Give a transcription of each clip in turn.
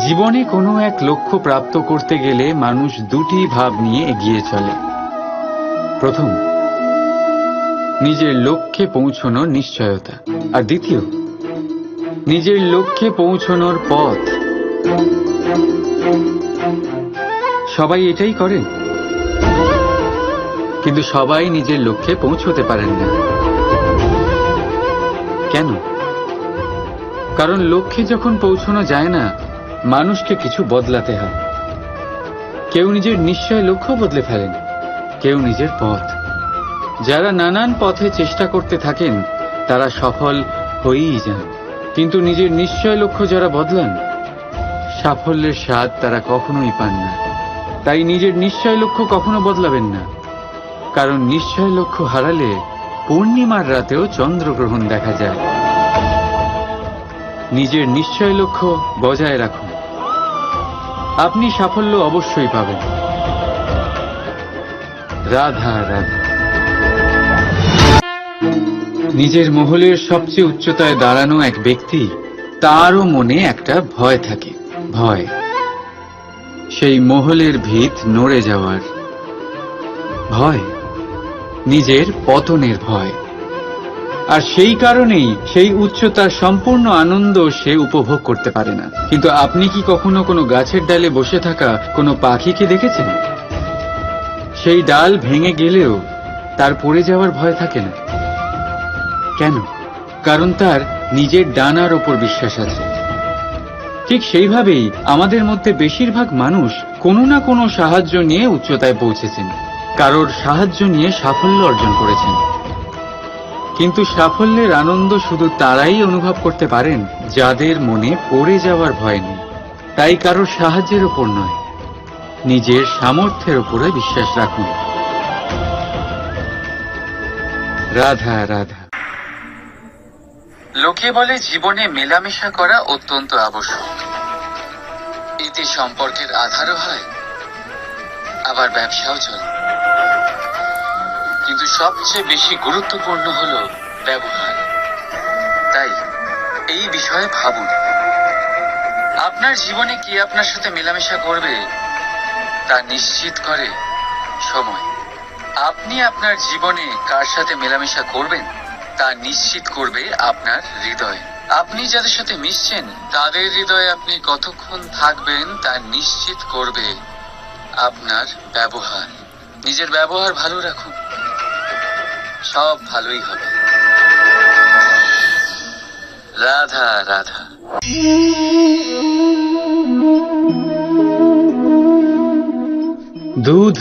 জীবনে কোনো এক লক্ষ্য প্রাপ্ত করতে গেলে মানুষ দুটি ভাব নিয়ে এগিয়ে চলে। প্রথম, নিজের লক্ষ্যে পৌঁছানোর নিশ্চয়তা, আর দ্বিতীয়, নিজের লক্ষ্যে পৌঁছানোর পথ। সবাই এটাই করেন, কিন্তু সবাই নিজের লক্ষ্যে পৌঁছতে পারেন না। কেন? কারণ লক্ষ্যে যখন পৌঁছানো যায় না, মানুষকে কিছু বদলাতে হয়। কেউ নিজের নিশ্চয় লক্ষ্য বদলে ফেলেন, কেউ নিজের পথ। যারা নানান পথে চেষ্টা করতে থাকেন তারা সফল হয়েই যান, কিন্তু নিজের নিশ্চয় লক্ষ্য যারা বদলান, সাফল্যের স্বাদ তারা কখনোই পান না। তাই নিজের নিশ্চয় লক্ষ্য কখনো বদলাবেন না, কারণ নিশ্চয় লক্ষ্য হারালে পূর্ণিমার রাতেও চন্দ্রগ্রহণ দেখা যায়। নিজের নিশ্চয় লক্ষ্য বজায় রাখুন, আপনি সাফল্য অবশ্যই পাবেন। রাধা রাধা। নিজের মহলের সবচেয়ে উচ্চতায় দাঁড়ানো এক ব্যক্তি, তারও মনে একটা ভয় থাকে। ভয়, সেই মহলের ভিত নড়ে যাওয়ার ভয়, নিজের পতনের ভয়। আর সেই কারণেই সেই উচ্চতার সম্পূর্ণ আনন্দ সে উপভোগ করতে পারে না। কিন্তু আপনি কি কখনো কোনো গাছের ডালে বসে থাকা কোনো পাখিকে দেখেছেন? সেই ডাল ভেঙে গেলেও তার পড়ে যাওয়ার ভয় থাকে না। কেন? কারণ তার নিজের ডানার ওপর বিশ্বাস আছে। ঠিক সেইভাবেই আমাদের মধ্যে বেশিরভাগ মানুষ কোনো না কোনো সাহায্য নিয়ে উচ্চতায় পৌঁছেছেন, কারোর সাহায্য নিয়ে সাফল্য অর্জন করেছেন। কিন্তু সাফল্যের আনন্দ শুধু তারাই অনুভব করতে পারেন যাদের মনে পড়ে যাওয়ার ভয় নেই। তাই কারোর সাহায্যের ওপর নয়, নিজের সামর্থ্যের ওপরে বিশ্বাস রাখুন। রাধা রাধা। লোকে বলে জীবনে মেলামেশা করা অত্যন্ত আবশ্যক। এতে সম্পর্কের আধারও হয়, আবার ব্যবসাও চলে। কিন্তু সবচেয়ে বেশি গুরুত্বপূর্ণ হল ব্যবহার। তাই এই বিষয়ে ভাবুন, আপনার জীবনে কি আপনার সাথে মেলামেশা করবে তা নিশ্চিত করে সময়। আপনি আপনার জীবনে কার সাথে মেলামেশা করবেন তা নিশ্চিত করবে আপনার হৃদয়। আপনি যাদের সাথে মিশছেন তাদের হৃদয়ে আপনি কতক্ষণ থাকবেন তা নিশ্চিত করবে আপনার ব্যবহার। নিজের ব্যবহার ভালো রাখুন, সব ভালোই হবে। রাধা রাধা। দুধ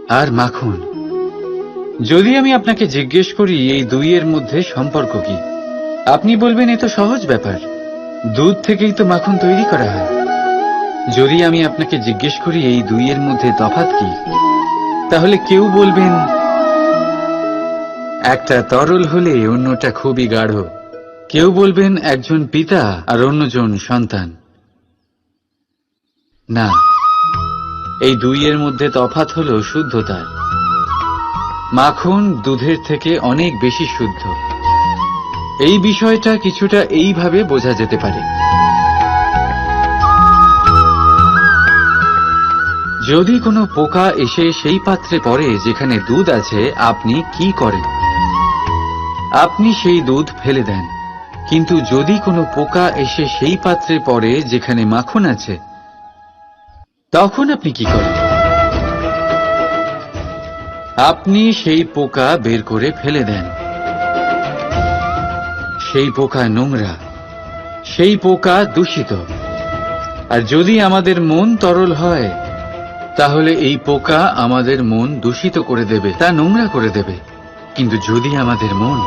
আর মাখন। যদি আমি আপনাকে জিজ্ঞেস করি এই দুইয়ের মধ্যে সম্পর্ক কি, আপনি বলবেন এ তো সহজ ব্যাপার, দুধ থেকেই তো মাখন তৈরি করা হয়। যদি আমি আপনাকে জিজ্ঞেস করি এই দুইয়ের মধ্যে তফাৎ কি, তাহলে কেউ বলবেন একটা তরল হলে অন্যটা খুবই গাঢ়। কেউ বলবেন একজন পিতা আর অন্যজন সন্তান। না, এই দুইয়ের মধ্যে তফাৎ হলো শুদ্ধতার। মাখন দুধের থেকে অনেক বেশি শুদ্ধ। এই বিষয়টা কিছুটা এইভাবে বোঝা যেতে পারে। যদি কোনো পোকা এসে সেই পাত্রে পড়ে যেখানে দুধ আছে, আপনি কি করেন? আপনি সেই দুধ ফেলে দেন। কিন্তু যদি কোনো পোকা এসে সেই পাত্রে পড়ে যেখানে মাখন আছে, তখন আপনি কি করেন? আপনি সেই পোকা বের করে ফেলে দেন। সেই পোকা নোংরা, সেই পোকা দূষিত। আর যদি আমাদের মন তরল হয়, তাহলে এই পোকা আমাদের মন দূষিত করে দেবে, তা নোংরা করে দেবে। কিন্তু যদি আমাদের মন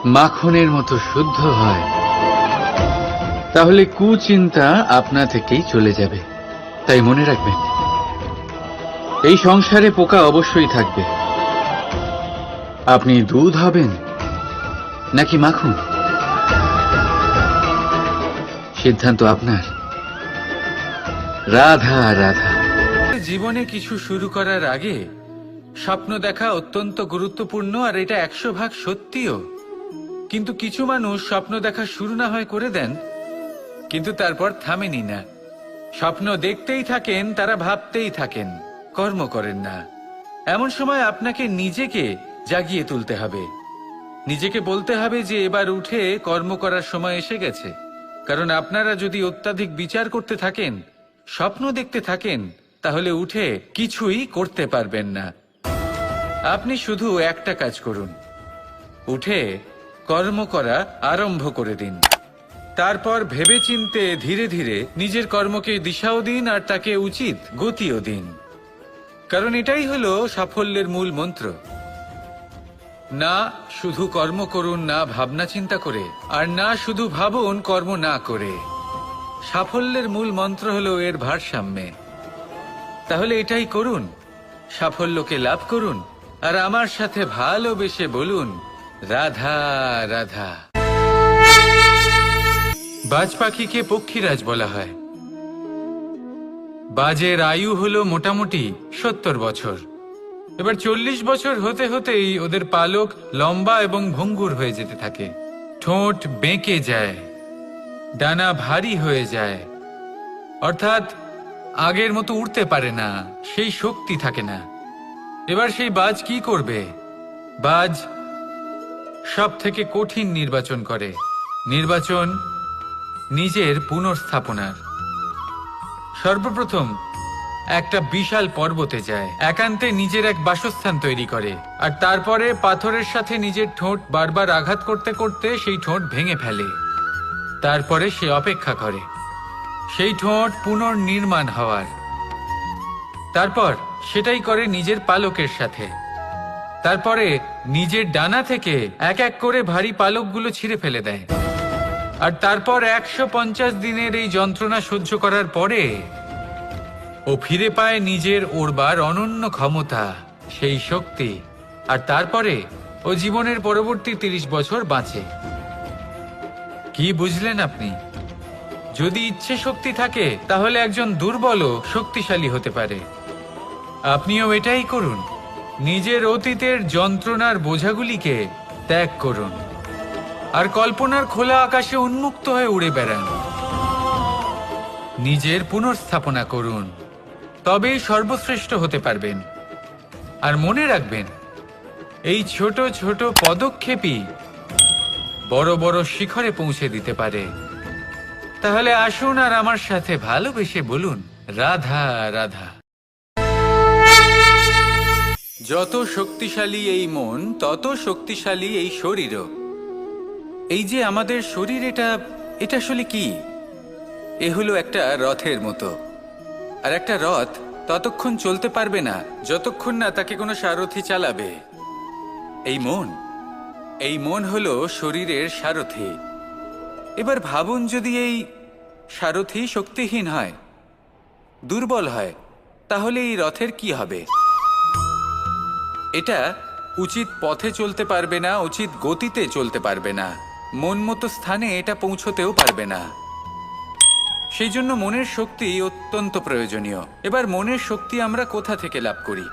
মাখনের মতো শুদ্ধ হয়, তাহলে কুচিন্তা আপনা থেকেই চলে যাবে। তাই মনে রাখবেন, এই সংসারে পোকা অবশ্যই থাকবে। আপনি দুধ হবেন নাকি মাখন, সিদ্ধান্ত আপনার। রাধা রাধা। জীবনে কিছু শুরু করার আগে স্বপ্ন দেখা অত্যন্ত গুরুত্বপূর্ণ, আর এটা 100% সত্যিও। কিন্তু কিছু মানুষ স্বপ্ন দেখা শুরু না হয় করে দেন, কিন্তু তারপর থামেনি না। স্বপ্ন দেখতেই থাকেন, তারা ভাবতেই থাকেন, কর্ম করেন না। এমন সময় আপনাকে নিজেকে জাগিয়ে তুলতে হবে। নিজেকে বলতে হবে যে এবার উঠে কর্ম করার সময় এসে গেছে। কারণ আপনারা যদি অত্যাধিক বিচার করতে থাকেন, স্বপ্ন দেখতে থাকেন, তাহলে উঠে কিছুই করতে পারবেন না। আপনি শুধু একটা কাজ করুন, উঠে কর্ম করা আরম্ভ করে দিন। তারপর ভেবেচিন্তে ধীরে ধীরে নিজের কর্মকে দিশাও দিন আর তাকে উচিত গতিও দিন। কারণ এটাই হলো সাফল্যের মূল মন্ত্র। না শুধু কর্ম করুন না ভাবনা চিন্তা করে, আর না শুধু ভাবুন কর্ম না করে। সাফল্যের মূল মন্ত্র হলো এর ভারসাম্যে। তাহলে এটাই করুন, সাফল্যকে লাভ করুন, আর আমার সাথে ভালোবেসে বলুন রাধা রাধা। বাজ পাখিকে পক্ষীরাজ বলা হয়। বাজের আয়ু হলো মোটামুটি 70 বছর। এবার 40 বছর হতে হতেই ওদের পালক লম্বা এবং ভঙ্গুর হয়ে যেতে থাকে, ঠোঁট বেঁকে যায়, ডানা ভারী হয়ে যায়, অর্থাৎ আগের মতো উড়তে পারে না, সেই শক্তি থাকে না। এবার সেই বাজ কি করবে? বাজ সব থেকে কঠিন নির্বাচন করে, নির্বাচন নিজের পুনর্স্থাপনার। সর্বপ্রথম একটা বিশাল পর্বতে যায়, একান্তে নিজের এক বাসস্থান তৈরি করে, আর তারপরে পাথরের সাথে নিজের ঠোঁট বারবার আঘাত করতে করতে সেই ঠোঁট ভেঙে ফেলে। তারপরে সে অপেক্ষা করে সেই ঠোঁট পুনর্নির্মাণ হওয়ার। তারপর সেটাই করে নিজের পালকের সাথে। তারপরে নিজের ডানা থেকে এক এক করে ভারী পালকগুলো ছিঁড়ে ফেলে দেয়। আর তারপর 150 দিনের এই যন্ত্রণা সহ্য করার পরে ও ফিরে পায় নিজের ওড়বার অনন্য ক্ষমতা, সেই শক্তি। আর তারপরে ও জীবনের পরবর্তী 30 বছর বাঁচে। কি বুঝলেন আপনি? যদি ইচ্ছে শক্তি থাকে তাহলে একজন দুর্বলও শক্তিশালী হতে পারে। আপনিও এটাই করুন, নিজের অতীতের যন্ত্রণার বোঝাগুলিকে ত্যাগ করুন, আর কল্পনার খোলা আকাশে উন্মুক্ত হয়ে উড়ে বেড়ান। নিজের পুনর্স্থাপনা করুন, তবেই সর্বশ্রেষ্ঠ হতে পারবেন। আর মনে রাখবেন, এই ছোট ছোট পদক্ষেপই বড় বড় শিখরে পৌঁছে দিতে পারে। তাহলে আসুন আর আমার সাথে ভালোবেসে বলুন রাধা রাধা। যত শক্তিশালী এই মন, তত শক্তিশালী এই শরীরও। এই যে আমাদের শরীর, এটা আসলে কি? এ হলো একটা রথের মতো। আর একটা রথ ততক্ষণ চলতে পারবে না যতক্ষণ না তাকে কোনো সারথি চালাবে। এই মন হলো শরীরের সারথি। এবার ভাবুন, যদি এই সারথি শক্তিহীন হয়, দুর্বল হয়, তাহলে এই রথের কি হবে? এটা উচিত পথে চলতে পারবে না, উচিত গতিতে চলতে পারবে না, মন মতো স্থানে এটা পৌঁছতেও পারবে না। সেই জন্য মনের শক্তি অত্যন্ত প্রয়োজনীয়। এবার মনের শক্তি আমরা কোথা থেকে লাভ করি?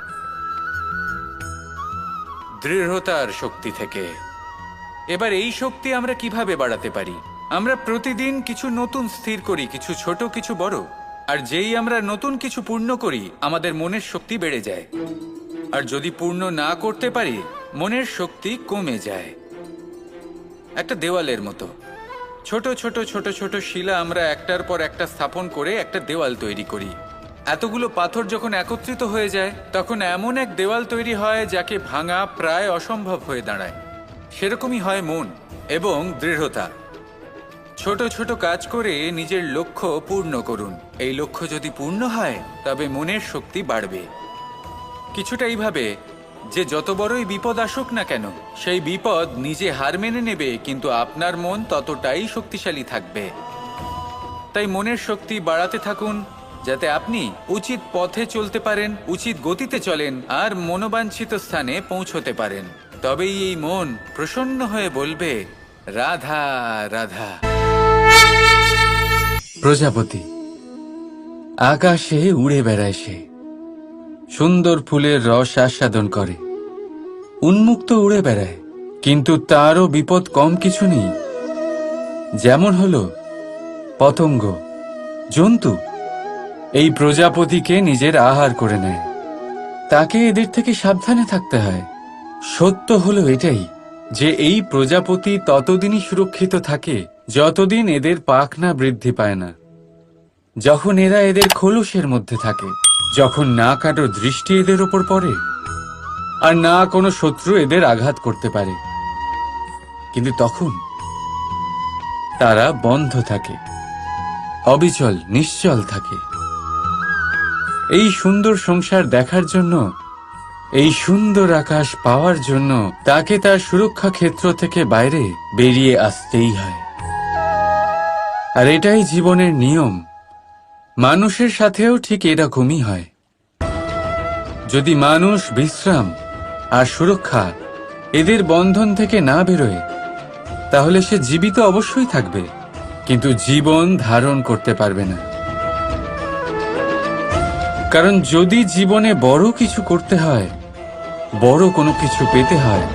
দৃঢ়তার শক্তি থেকে। এবার এই শক্তি আমরা কিভাবে বাড়াতে পারি? আমরা প্রতিদিন কিছু নতুন স্থির করি, কিছু ছোট কিছু বড়। আর যেই আমরা নতুন কিছু পূর্ণ করি, আমাদের মনের শক্তি বেড়ে যায়। আর যদি পূর্ণ না করতে পারি, মনের শক্তি কমে যায়। একটা দেওয়ালের মতো ছোট ছোট ছোট ছোট শিলা আমরা একটার পর একটা স্থাপন করে একটা দেওয়াল তৈরি করি। এতগুলো পাথর যখন একত্রিত হয়ে যায়, তখন এমন এক দেওয়াল তৈরি হয় যাকে ভাঙা প্রায় অসম্ভব হয়ে দাঁড়ায়। সেরকমই হয় মন এবং দৃঢ়তা। ছোট ছোট কাজ করে নিজের লক্ষ্য পূর্ণ করুন। এই লক্ষ্য যদি পূর্ণ হয়, তবে মনের শক্তি বাড়বে। কিছুটা এইভাবে যে যত বড়ই বিপদ আসুক না কেন, সেই বিপদ নিজে হার মেনে নেবে, কিন্তু আপনার মন ততটাই শক্তিশালী থাকবে। তাই মনের শক্তি বাড়াতে থাকুন, যাতে আপনি উচিত পথে চলতে পারেন, উচিত গতিতে চলেন, আর মনোবাঞ্ছিত স্থানে পৌঁছতে পারেন। তবেই এই মন প্রসন্ন হয়ে বলবে রাধা রাধা। প্রজাপতি আকাশে উড়ে বেড়ায়, সে সুন্দর ফুলের রস আস্বাদন করে, উন্মুক্ত উড়ে বেড়ায়, কিন্তু তারও বিপদ কম কিছু নেই। যেমন হলো পতঙ্গ, জন্তু এই প্রজাপতিকে নিজের আহার করে নেয়। তাকে এদের থেকে সাবধানে থাকতে হয়। সত্য হলো এটাই যে এই প্রজাপতি ততদিনই সুরক্ষিত থাকে যতদিন এদের পাখনা বৃদ্ধি পায় না। যখন এরা এদের খোলসের মধ্যে থাকে, যখন না কারো দৃষ্টি এদের ওপর পড়ে আর না কোনো শত্রু এদের আঘাত করতে পারে, কিন্তু তখন তারা বন্ধ থাকে, অবিচল নিশ্চল থাকে। এই সুন্দর সংসার দেখার জন্য, এই সুন্দর আকাশ পাওয়ার জন্য তাকে তার সুরক্ষা ক্ষেত্র থেকে বাইরে বেরিয়ে আসতেই হয়। আর এটাই জীবনের নিয়ম। মানুষের সাথেও ঠিক এরকমই হয়। যদি মানুষ বিশ্রাম আর সুরক্ষা এদের বন্ধন থেকে না বেরোয়, তাহলে সে জীবিত অবশ্যই থাকবে, কিন্তু জীবন ধারণ করতে পারবে না। কারণ যদি জীবনে বড় কিছু করতে হয়, বড় কোনো কিছু পেতে হয়,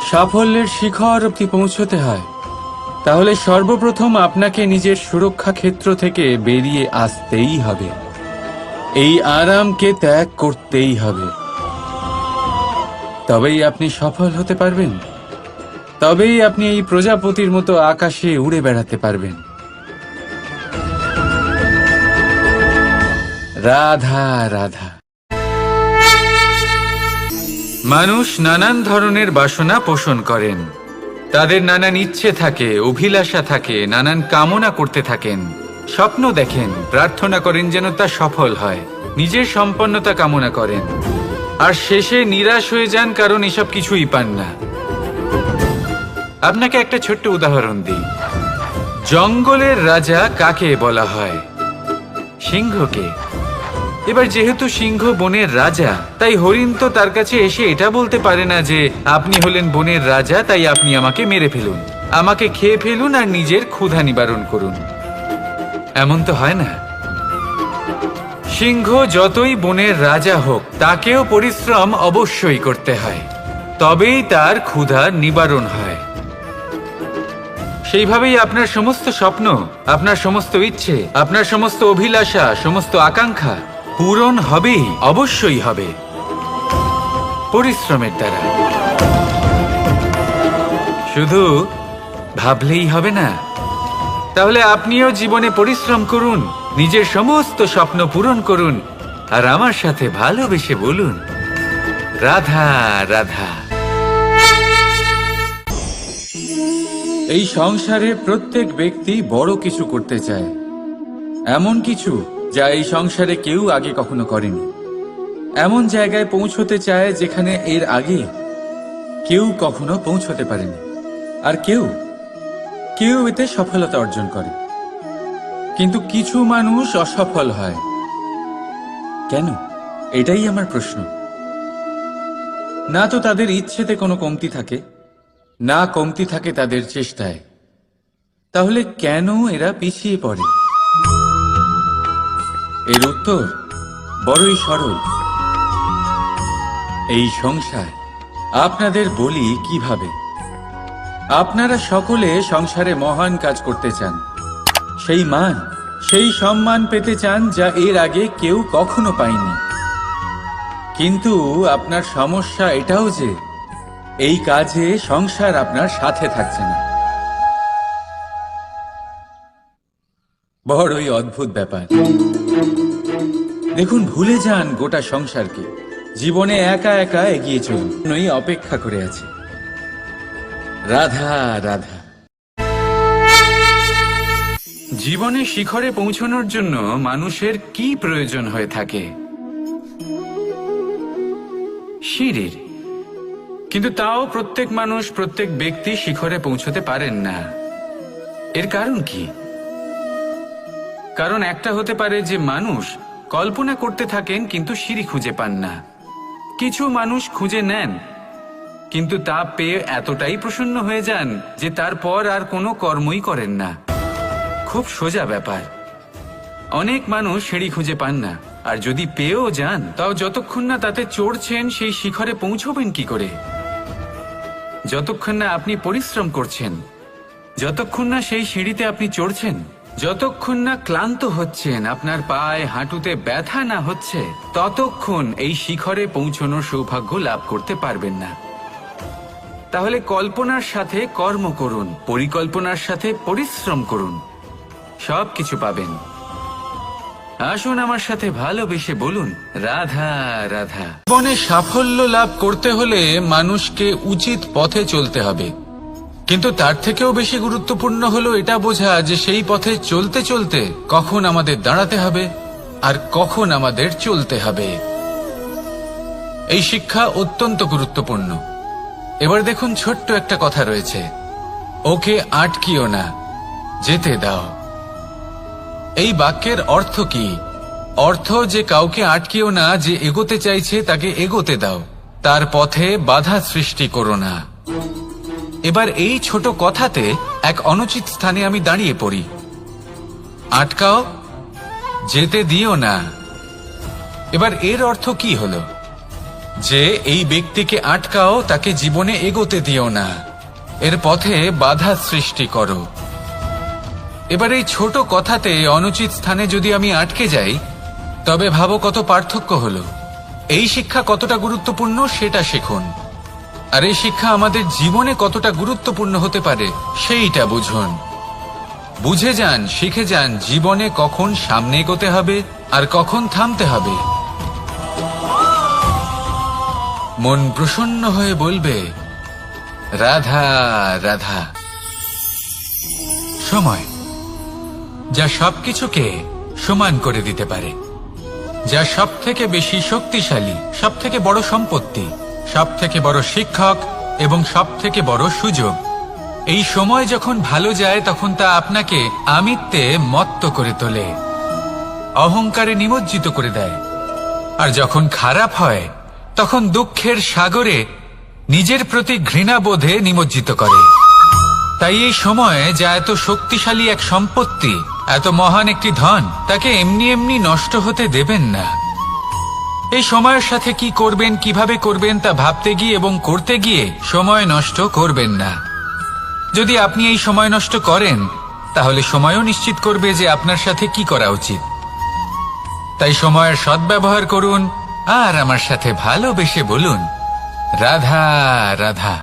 সাফল্যের শিখর অবধি পৌঁছতে হয়, তাহলে সর্বপ্রথম আপনাকে নিজের সুরক্ষা ক্ষেত্র থেকে বেরিয়ে আসতেই হবে। এই আরামকে ত্যাগ করতেই হবে। তবেই আপনি সফল হতে পারবেন। তবেই আপনি এই প্রজাপতির মতো আকাশে উড়ে বেড়াতে পারবেন। রাধা রাধা। মানুষ নানান ধরনের বাসনা পোষণ করেন। তাদের নানান ইচ্ছে থাকে, অভিলাষা থাকে, নানান কামনা করতে থাকেন, স্বপ্ন দেখেন, প্রার্থনা করেন যেন তা সফল হয়, নিজের সম্পন্নতা কামনা করেন, আর শেষে নিরাশ হয়ে যান কারণ এসব কিছুই পান না। আপনাকে একটা ছোট্ট উদাহরণ দিই। জঙ্গলের রাজা কাকে বলা হয়? সিংহকে। এবার যেহেতু সিংহ বনের রাজা, তাই হরিণ তো তার কাছে এসে এটা বলতে পারে না যে আপনি হলেন বনের রাজা, তাই আপনি আমাকে মেরে ফেলুন, আমাকে খেয়ে ফেলুন আর নিজের ক্ষুধা নিবারণ করুন। এমন তো হয় না। সিংহ যতই বনের রাজা হোক, তাকেও পরিশ্রম অবশ্যই করতে হয়, তবেই তার ক্ষুধার নিবারণ হয়। সেইভাবেই আপনার সমস্ত স্বপ্ন, আপনার সমস্ত ইচ্ছে, আপনার সমস্ত অভিলাষা, সমস্ত আকাঙ্ক্ষা পূরণ হবেই, অবশ্যই হবে, পরিশ্রমের দ্বারা। শুধু ভাবলেই হবে না। তাহলে আপনিও জীবনে পরিশ্রম করুন, নিজের সমস্ত স্বপ্ন পূরণ করুন, আর আমার সাথে ভালোবেসে বলুন রাধা রাধা। এই সংসারে প্রত্যেক ব্যক্তি বড় কিছু করতে চায়, এমন কিছু যা এই সংসারে কেউ আগে কখনো করেনি। এমন জায়গায় পৌঁছতে চায় যেখানে এর আগে কেউ কখনো পৌঁছতে পারেনি। আর কেউ এতে সফলতা অর্জন করে। কিন্তু কিছু মানুষ অসফল হয় কেন? এটাই আমার প্রশ্ন। না তো তাদের ইচ্ছেতে কোনো কমতি থাকে, না কমতি থাকে তাদের চেষ্টায়। তাহলে কেন এরা পিছিয়ে পড়ে? এর উত্তর বড়ই সরল। এই সংসার। আপনাদের বলি কিভাবে। আপনারা সকলে সংসারে মহান কাজ করতে চান, সেই মান, সেই সম্মান পেতে চান যা এর আগে কেউ কখনো পায়নি। কিন্তু আপনার সমস্যা এটাও যে এই কাজে সংসার আপনার সাথে থাকছে না। বড়ই অদ্ভুত ব্যাপার। দেখুন, ভুলে যান গোটা সংসারকে। জীবনে একা একা এগিয়ে চলুন, অপেক্ষা করে আছে। রাধা রাধা। জীবনে শিখরে পৌঁছানোর জন্য মানুষের কি প্রয়োজন হয়ে থাকে? সিঁড়ির। কিন্তু তাও প্রত্যেক মানুষ, প্রত্যেক ব্যক্তি শিখরে পৌঁছতে পারেন না। এর কারণ কি? কারণ একটা হতে পারে যে মানুষ কল্পনা করতে থাকেন কিন্তু সিঁড়ি খুঁজে পান না। কিছু মানুষ খুঁজে নেন কিন্তু তা পেয়ে এতটাই প্রসন্ন হয়ে যান যে তারপর আর কোনো কর্মই করেন না। খুব সোজা ব্যাপার। অনেক মানুষ সিঁড়ি খুঁজে পান না, আর যদি পেয়েও যান তাও যতক্ষণ না তাতে চড়ছেন সেই শিখরে পৌঁছবেন কি করে? যতক্ষণ না আপনি পরিশ্রম করছেন, যতক্ষণ না সেই সিঁড়িতে আপনি চড়ছেন, যতক্ষণ না ক্লান্ত হচ্ছেন, আপনার পায়ে হাঁটুতে ব্যথা না হচ্ছে, ততক্ষণ এই শিখরে পৌঁছানোর সৌভাগ্য লাভ করতে পারবেন না। তাহলে কল্পনার সাথে কর্ম করুন, পরিকল্পনার সাথে পরিশ্রম করুন, সব কিছু পাবেন। আসুন আমার সাথে ভালোবেসে বলুন, রাধা রাধা। জীবনে সাফল্য লাভ করতে হলে মানুষকে উচিত পথে চলতে হবে, কিন্তু তার থেকেও বেশি গুরুত্বপূর্ণ হলো এটা বোঝা যে সেই পথে চলতে চলতে কখন আমাদের দাঁড়াতে হবে আর কখন আমাদের চলতে হবে। এই শিক্ষা অত্যন্ত গুরুত্বপূর্ণ। এবার দেখুন, ছোট্ট একটা কথা রয়েছে, ওকে আটকিও না, যেতে দাও। এই বাক্যের অর্থ কি? অর্থ যে কাউকে আটকিও না, যে এগোতে চাইছে তাকে এগোতে দাও, তার পথে বাধা সৃষ্টি করো না। এবার এই ছোট কথাতে এক অনুচিত স্থানে আমি দাঁড়িয়ে পড়ি। আটকাও, যেতে দিও না। এবার এর অর্থ কি হলো? যে এই ব্যক্তিকে আটকাও, তাকে জীবনে এগোতে দিও না, এর পথে বাধা সৃষ্টি করো। এবার এই ছোট কথাতে অনুচিত স্থানে যদি আমি আটকে যাই, তবে ভাবো কত পার্থক্য হলো। এই শিক্ষা কতটা গুরুত্বপূর্ণ সেটা শিখুন, আর এই শিক্ষা আমাদের জীবনে কতটা গুরুত্বপূর্ণ হতে পারে সেইটা বুঝুন। বুঝে যান, শিখে যান জীবনে কখন সামনে এগোতে হবে আর কখন থামতে হবে। মন প্রসন্ন হয়ে বলবে, রাধা রাধা। সময় যা সবকিছুকে সমান করে দিতে পারে, যা সব থেকে বেশি শক্তিশালী, সব থেকে বড় সম্পত্তি, সব থেকে বড় শিক্ষক এবং সব থেকে বড় সুযোগ। এই সময় যখন ভালো যায় তখন তা আপনাকে আমিত্বে মত্ত করে তোলে, অহংকারে নিমজ্জিত করে দেয়। আর যখন খারাপ হয় তখন দুঃখের সাগরে নিজের প্রতি ঘৃণাবোধে নিমজ্জিত করে। তাই এই সময় যা এত শক্তিশালী এক সম্পত্তি, এত মহান একটি ধন, তাকে এমনি এমনি নষ্ট হতে দেবেন না। এই সময়ের সাথে কি করবেন, কিভাবে করবেন তা ভাবতে গিয়ে এবং করতে গিয়ে সময় নষ্ট করবেন না। যদি আপনি এই সময় নষ্ট করেন, তাহলে সময়ও নিশ্চিত করবে যে আপনার সাথে কি করা উচিত। তাই সময়ের সদ্ব্যবহার করুন আর আমার সাথে ভালোবেসে বলুন, রাধা রাধা।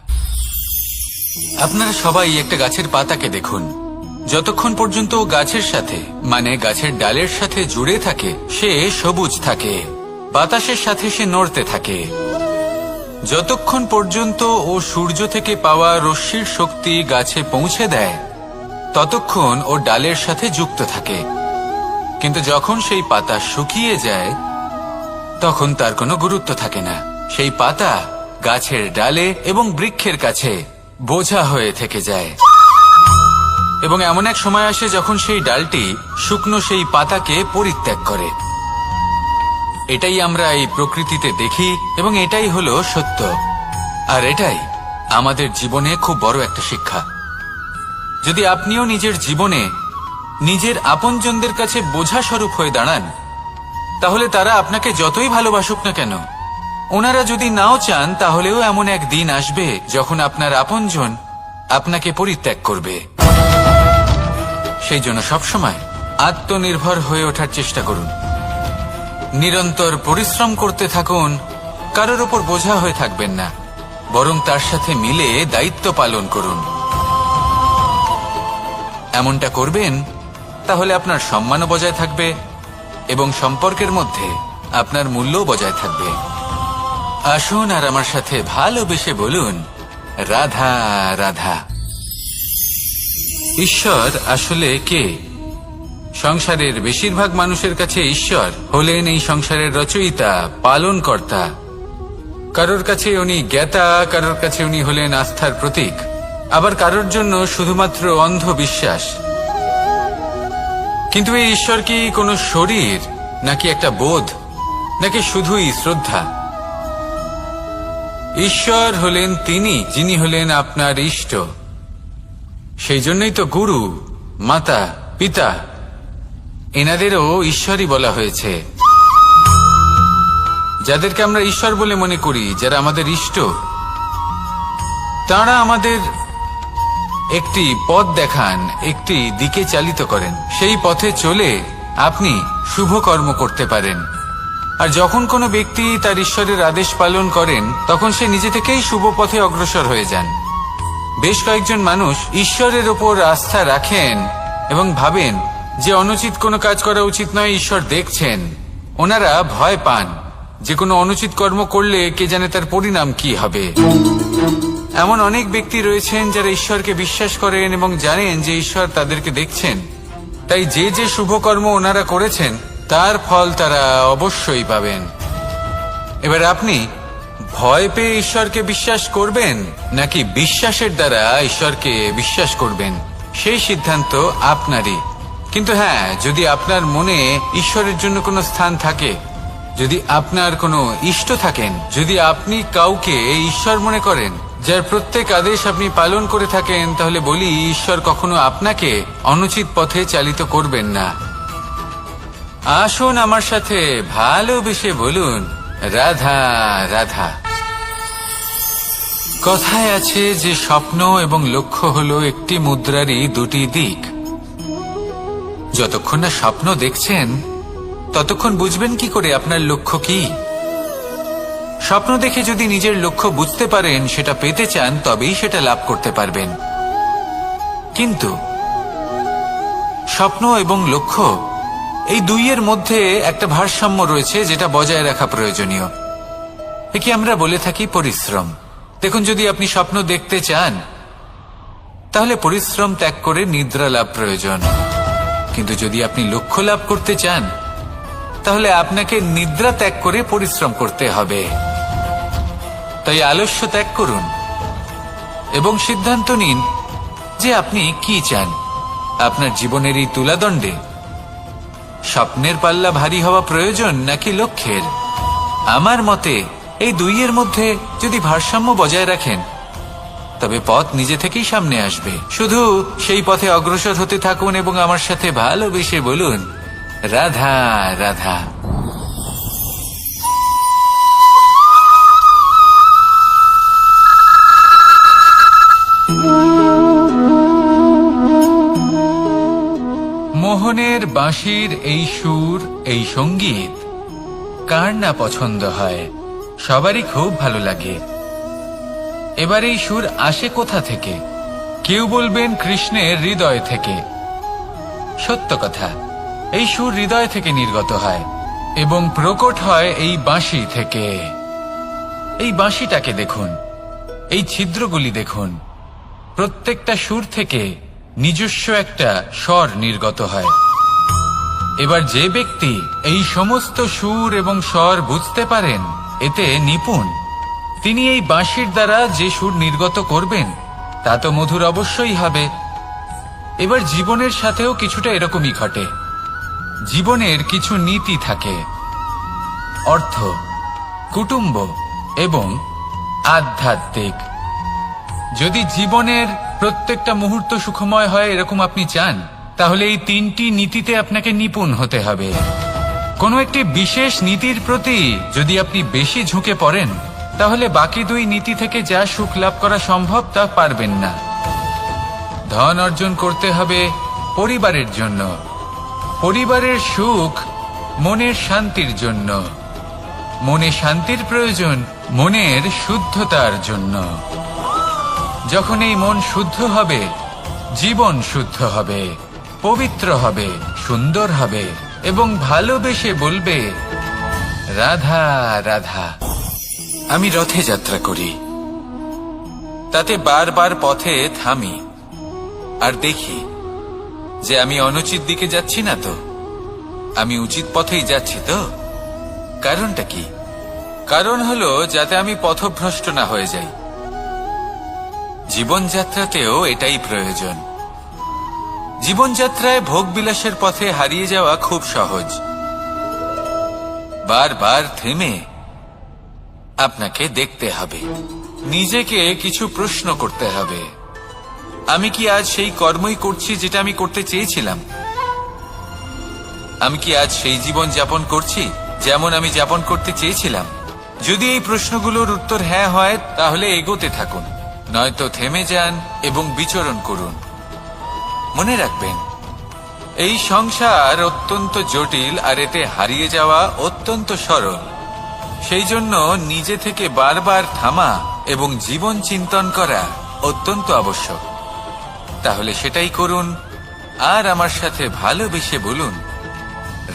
আপনারা সবাই একটা গাছের পাতাকে দেখুন, যতক্ষণ পর্যন্ত ও গাছের সাথে, মানে গাছের ডালের সাথে জুড়ে থাকে, সে সবুজ থাকে, বাতাসের সাথে সে নড়তে থাকে। যতক্ষণ পর্যন্ত ও সূর্য থেকে পাওয়া রশ্মির শক্তি গাছে পৌঁছে দেয়, ততক্ষণ ও ডালের সাথে যুক্ত থাকে। কিন্তু যখন সেই পাতা শুকিয়ে যায়, তখন তার কোনো গুরুত্ব থাকে না। সেই পাতা গাছের ডালে এবং বৃক্ষের কাছে বোঝা হয়ে থেকে যায়। এবং এমন এক সময় আসে যখন সেই ডালটি শুকনো সেই পাতাকে পরিত্যাগ করে। এটাই আমরা এই প্রকৃতিতে দেখি এবং এটাই হলো সত্য। আর এটাই আমাদের জীবনে খুব বড় একটা শিক্ষা। যদি আপনিও নিজের জীবনে নিজের আপনজনদের কাছে বোঝা স্বরূপ হয়ে দাঁড়ান, তাহলে তারা আপনাকে যতই ভালোবাসুক না কেন, ওনারা যদি নাও চান, তাহলেও এমন এক দিন আসবে যখন আপনার আপনজন আপনাকে পরিত্যাগ করবে। সেই জন্য সবসময় আত্মনির্ভর হয়ে ওঠার চেষ্টা করুন, নিরন্তর পরিশ্রম করতে থাকুন, কারোর ওপর বোঝা হয়ে থাকবেন না, বরং তার সাথে মিলে দায়িত্ব পালন করুন। এমনটা করবেন, তাহলে আপনার সম্মানও বজায় থাকবে এবং সম্পর্কের মধ্যে আপনার মূল্যও বজায় থাকবে। আসুন আর আমার সাথে ভালোবেসে বলুন, রাধা রাধা। ঈশ্বর আসলে কে? সংসারের বেশিরভাগ মানুষের কাছে ঈশ্বর হলেন এই সংসারের রচয়িতা, পালনকর্তা। কারোর কাছে উনি জ্ঞাতা, কারোর কাছে উনি হলেন আস্থার প্রতীক, আবার কারোর জন্য শুধুমাত্র অন্ধ বিশ্বাস। কিন্তু এই ঈশ্বর কি কোনো শরীর, নাকি একটা বোধ, নাকি শুধুই শ্রদ্ধা? ঈশ্বর হলেন তিনি যিনি হলেন আপনার ইষ্ট। সেই জন্যই তো গুরু, মাতা, পিতা এনাদেরও ঈশ্বরই বলা হয়েছে। যাদেরকে আমরা ঈশ্বর বলে মনে করি, যারা আমাদের ইষ্ট, তাঁরা আমাদের একটি পথ দেখান, একটি দিকে চালিত করেন। সেই পথে চলে আপনি শুভ কর্ম করতে পারেন। আর যখন কোনো ব্যক্তি তার ঈশ্বরের আদেশ পালন করেন, তখন সে নিজে থেকেই শুভ পথে অগ্রসর হয়ে যান। বেশ কয়েকজন মানুষ ঈশ্বরের ওপর আস্থা রাখেন এবং ভাবেন যে অনুচিত কোনো কাজ করা উচিত নয়, ঈশ্বর দেখছেন। ওনারা ভয় পান যে কোনো অনুচিত কর্ম করলে কে জানে তার পরিণাম কি হবে। এমন অনেক ব্যক্তি রয়েছেন যারা ঈশ্বরকে বিশ্বাস করেন এবং জানেন যে ঈশ্বর তাদেরকে দেখছেন। তাই যে যে শুভ কর্ম ওনারা করেছেন তার ফল তারা অবশ্যই পাবেন। এবার আপনি ভয় পেয়ে ঈশ্বরকে বিশ্বাস করবেন নাকি বিশ্বাসের দ্বারা ঈশ্বরকে বিশ্বাস করবেন, সেই সিদ্ধান্ত আপনারই। কিন্তু হ্যাঁ, যদি আপনার মনে ঈশ্বরের জন্য কোনো স্থান থাকে, যদি আপনার কোনো ইষ্ট থাকেন, যদি আপনি কাউকে ঈশ্বর মনে করেন যার প্রত্যেক আদেশ আপনি পালন করে থাকেন, তাহলে বলি ঈশ্বর কখনো আপনাকে অনুচিত পথে চালিত করবেন না। আসুন আমার সাথে ভালোবেসে বলুন, রাধা রাধা। কথায় আছে যে স্বপ্ন এবং লক্ষ্য হলো একটি মুদ্রারই দুটি দিক। যতক্ষণ না স্বপ্ন দেখছেন ততক্ষণ বুঝবেন কি করে আপনার লক্ষ্য কি। স্বপ্ন দেখে যদি নিজের লক্ষ্য বুঝতে পারেন, সেটা পেতে চান, তবেই সেটা লাভ করতে পারবেন। কিন্তু স্বপ্ন এবং লক্ষ্য এই দুইয়ের মধ্যে একটা ভারসাম্য রয়েছে, যেটা বজায় রাখা প্রয়োজনীয়। একে আমরা বলে থাকি পরিশ্রম। দেখুন, যদি আপনি স্বপ্ন দেখতে চান তাহলে পরিশ্রম ত্যাগ করে নিদ্রা লাভ প্রয়োজন। কিন্তু যদি আপনি লক্ষ্য লাভ করতে চান তাহলে আপনাকে নিদ্রা ত্যাগ করে পরিশ্রম করতে হবে। তাই আলস্য ত্যাগ করুন এবং সিদ্ধান্ত নিন যে আপনি কি চান। আপনার জীবনের এই তুলাদণ্ডে স্বপ্নের পাল্লা ভারী হওয়া প্রয়োজন নাকি লক্ষ্যের? আমার মতে এই দুইয়ের মধ্যে যদি ভারসাম্য বজায় রাখেন তবে পথ নিজে থেকেই সামনে আসবে। শুধু সেই পথে অগ্রসর হতে থাকুন এবং আমার সাথে ভালোবেসে বলুন, রাধা রাধা। মোহনের বাঁশির এই সুর, এই সঙ্গীত কার না পছন্দ হয়? সবারই খুব ভালো লাগে। এবার এই সুর আসে কোথা থেকে? কেউ বলবেন কৃষ্ণের হৃদয় থেকে। সত্য কথা, এই সুর হৃদয় থেকে নির্গত হয় এবং প্রকট হয় এই বাঁশি থেকে। এই বাঁশিটাকে দেখুন, এই ছিদ্রগুলি দেখুন। প্রত্যেকটা সুর থেকে নিজস্ব একটা স্বর নির্গত হয়। এবার যে ব্যক্তি এই সমস্ত সুর এবং স্বর বুঝতে পারেন, এতে নিপুণ, তিনি এই বাঁশির দ্বারা যে সুর নির্গত করবেন তা তো মধুর অবশ্যই হবে। এবার জীবনের সাথেও কিছুটা এরকমই ঘটে। জীবনের কিছু নীতি থাকে, অর্থ, কুটুম্ব এবং আধ্যাত্মিক। যদি জীবনের প্রত্যেকটা মুহূর্ত সুখময় হয় এরকম আপনি চান, তাহলে এই তিনটি নীতিতে আপনাকে নিপুণ হতে হবে। কোনো একটি বিশেষ নীতির প্রতি যদি আপনি বেশি ঝুঁকে পড়েন, তাহলে বাকি দুই নীতি থেকে যা সুখ লাভ করা সম্ভব তা পারবেন না। ধন অর্জন করতে হবে পরিবারের জন্য, পরিবারের সুখ মনের শান্তির জন্য, মনে শান্তির প্রয়োজন মনের শুদ্ধতার জন্য। যখন এই মন শুদ্ধ হবে, জীবন শুদ্ধ হবে, পবিত্র হবে, সুন্দর হবে এবং ভালোবেসে বলবে, রাধা রাধা। আমি রথে যাত্রা করি, তাতে বারবার পথে থামি আর দেখি যে আমি অনুচিত দিকে যাচ্ছি না তো, আমি উচিত পথেই যাচ্ছি তো। কারণটা কি? কারণ হলো যাতে আমি পথভ্রষ্ট না হয়ে যাই। জীবনযাত্রাতেও এটাই প্রয়োজন। জীবনযাত্রায় ভোগ বিলাসের পথে হারিয়ে যাওয়া খুব সহজ। বারবার থেমে আপনাকে দেখতে হবে, নিজেকে কিছু প্রশ্ন করতে হবে। আমি কি আজ সেই কর্মই করছি যেটা আমি করতে চেয়েছিলাম? আমি কি আজ সেই জীবন যাপন করছি যেমন আমি যাপন করতে চেয়েছিলাম? যদি এই প্রশ্নগুলোর উত্তর হ্যাঁ হয়, তাহলে এগোতে থাকুন। নয়তো থেমে যান এবং বিচরণ করুন। মনে রাখবেন, এই সংসার অত্যন্ত জটিল আর এতে হারিয়ে যাওয়া অত্যন্ত সরল। সেই জন্য নিজে থেকে বারবার থামা এবং জীবন চিন্তন করা অত্যন্ত আবশ্যক। তাহলে সেটাই করুন আর আমার সাথে ভালোবেসে বলুন,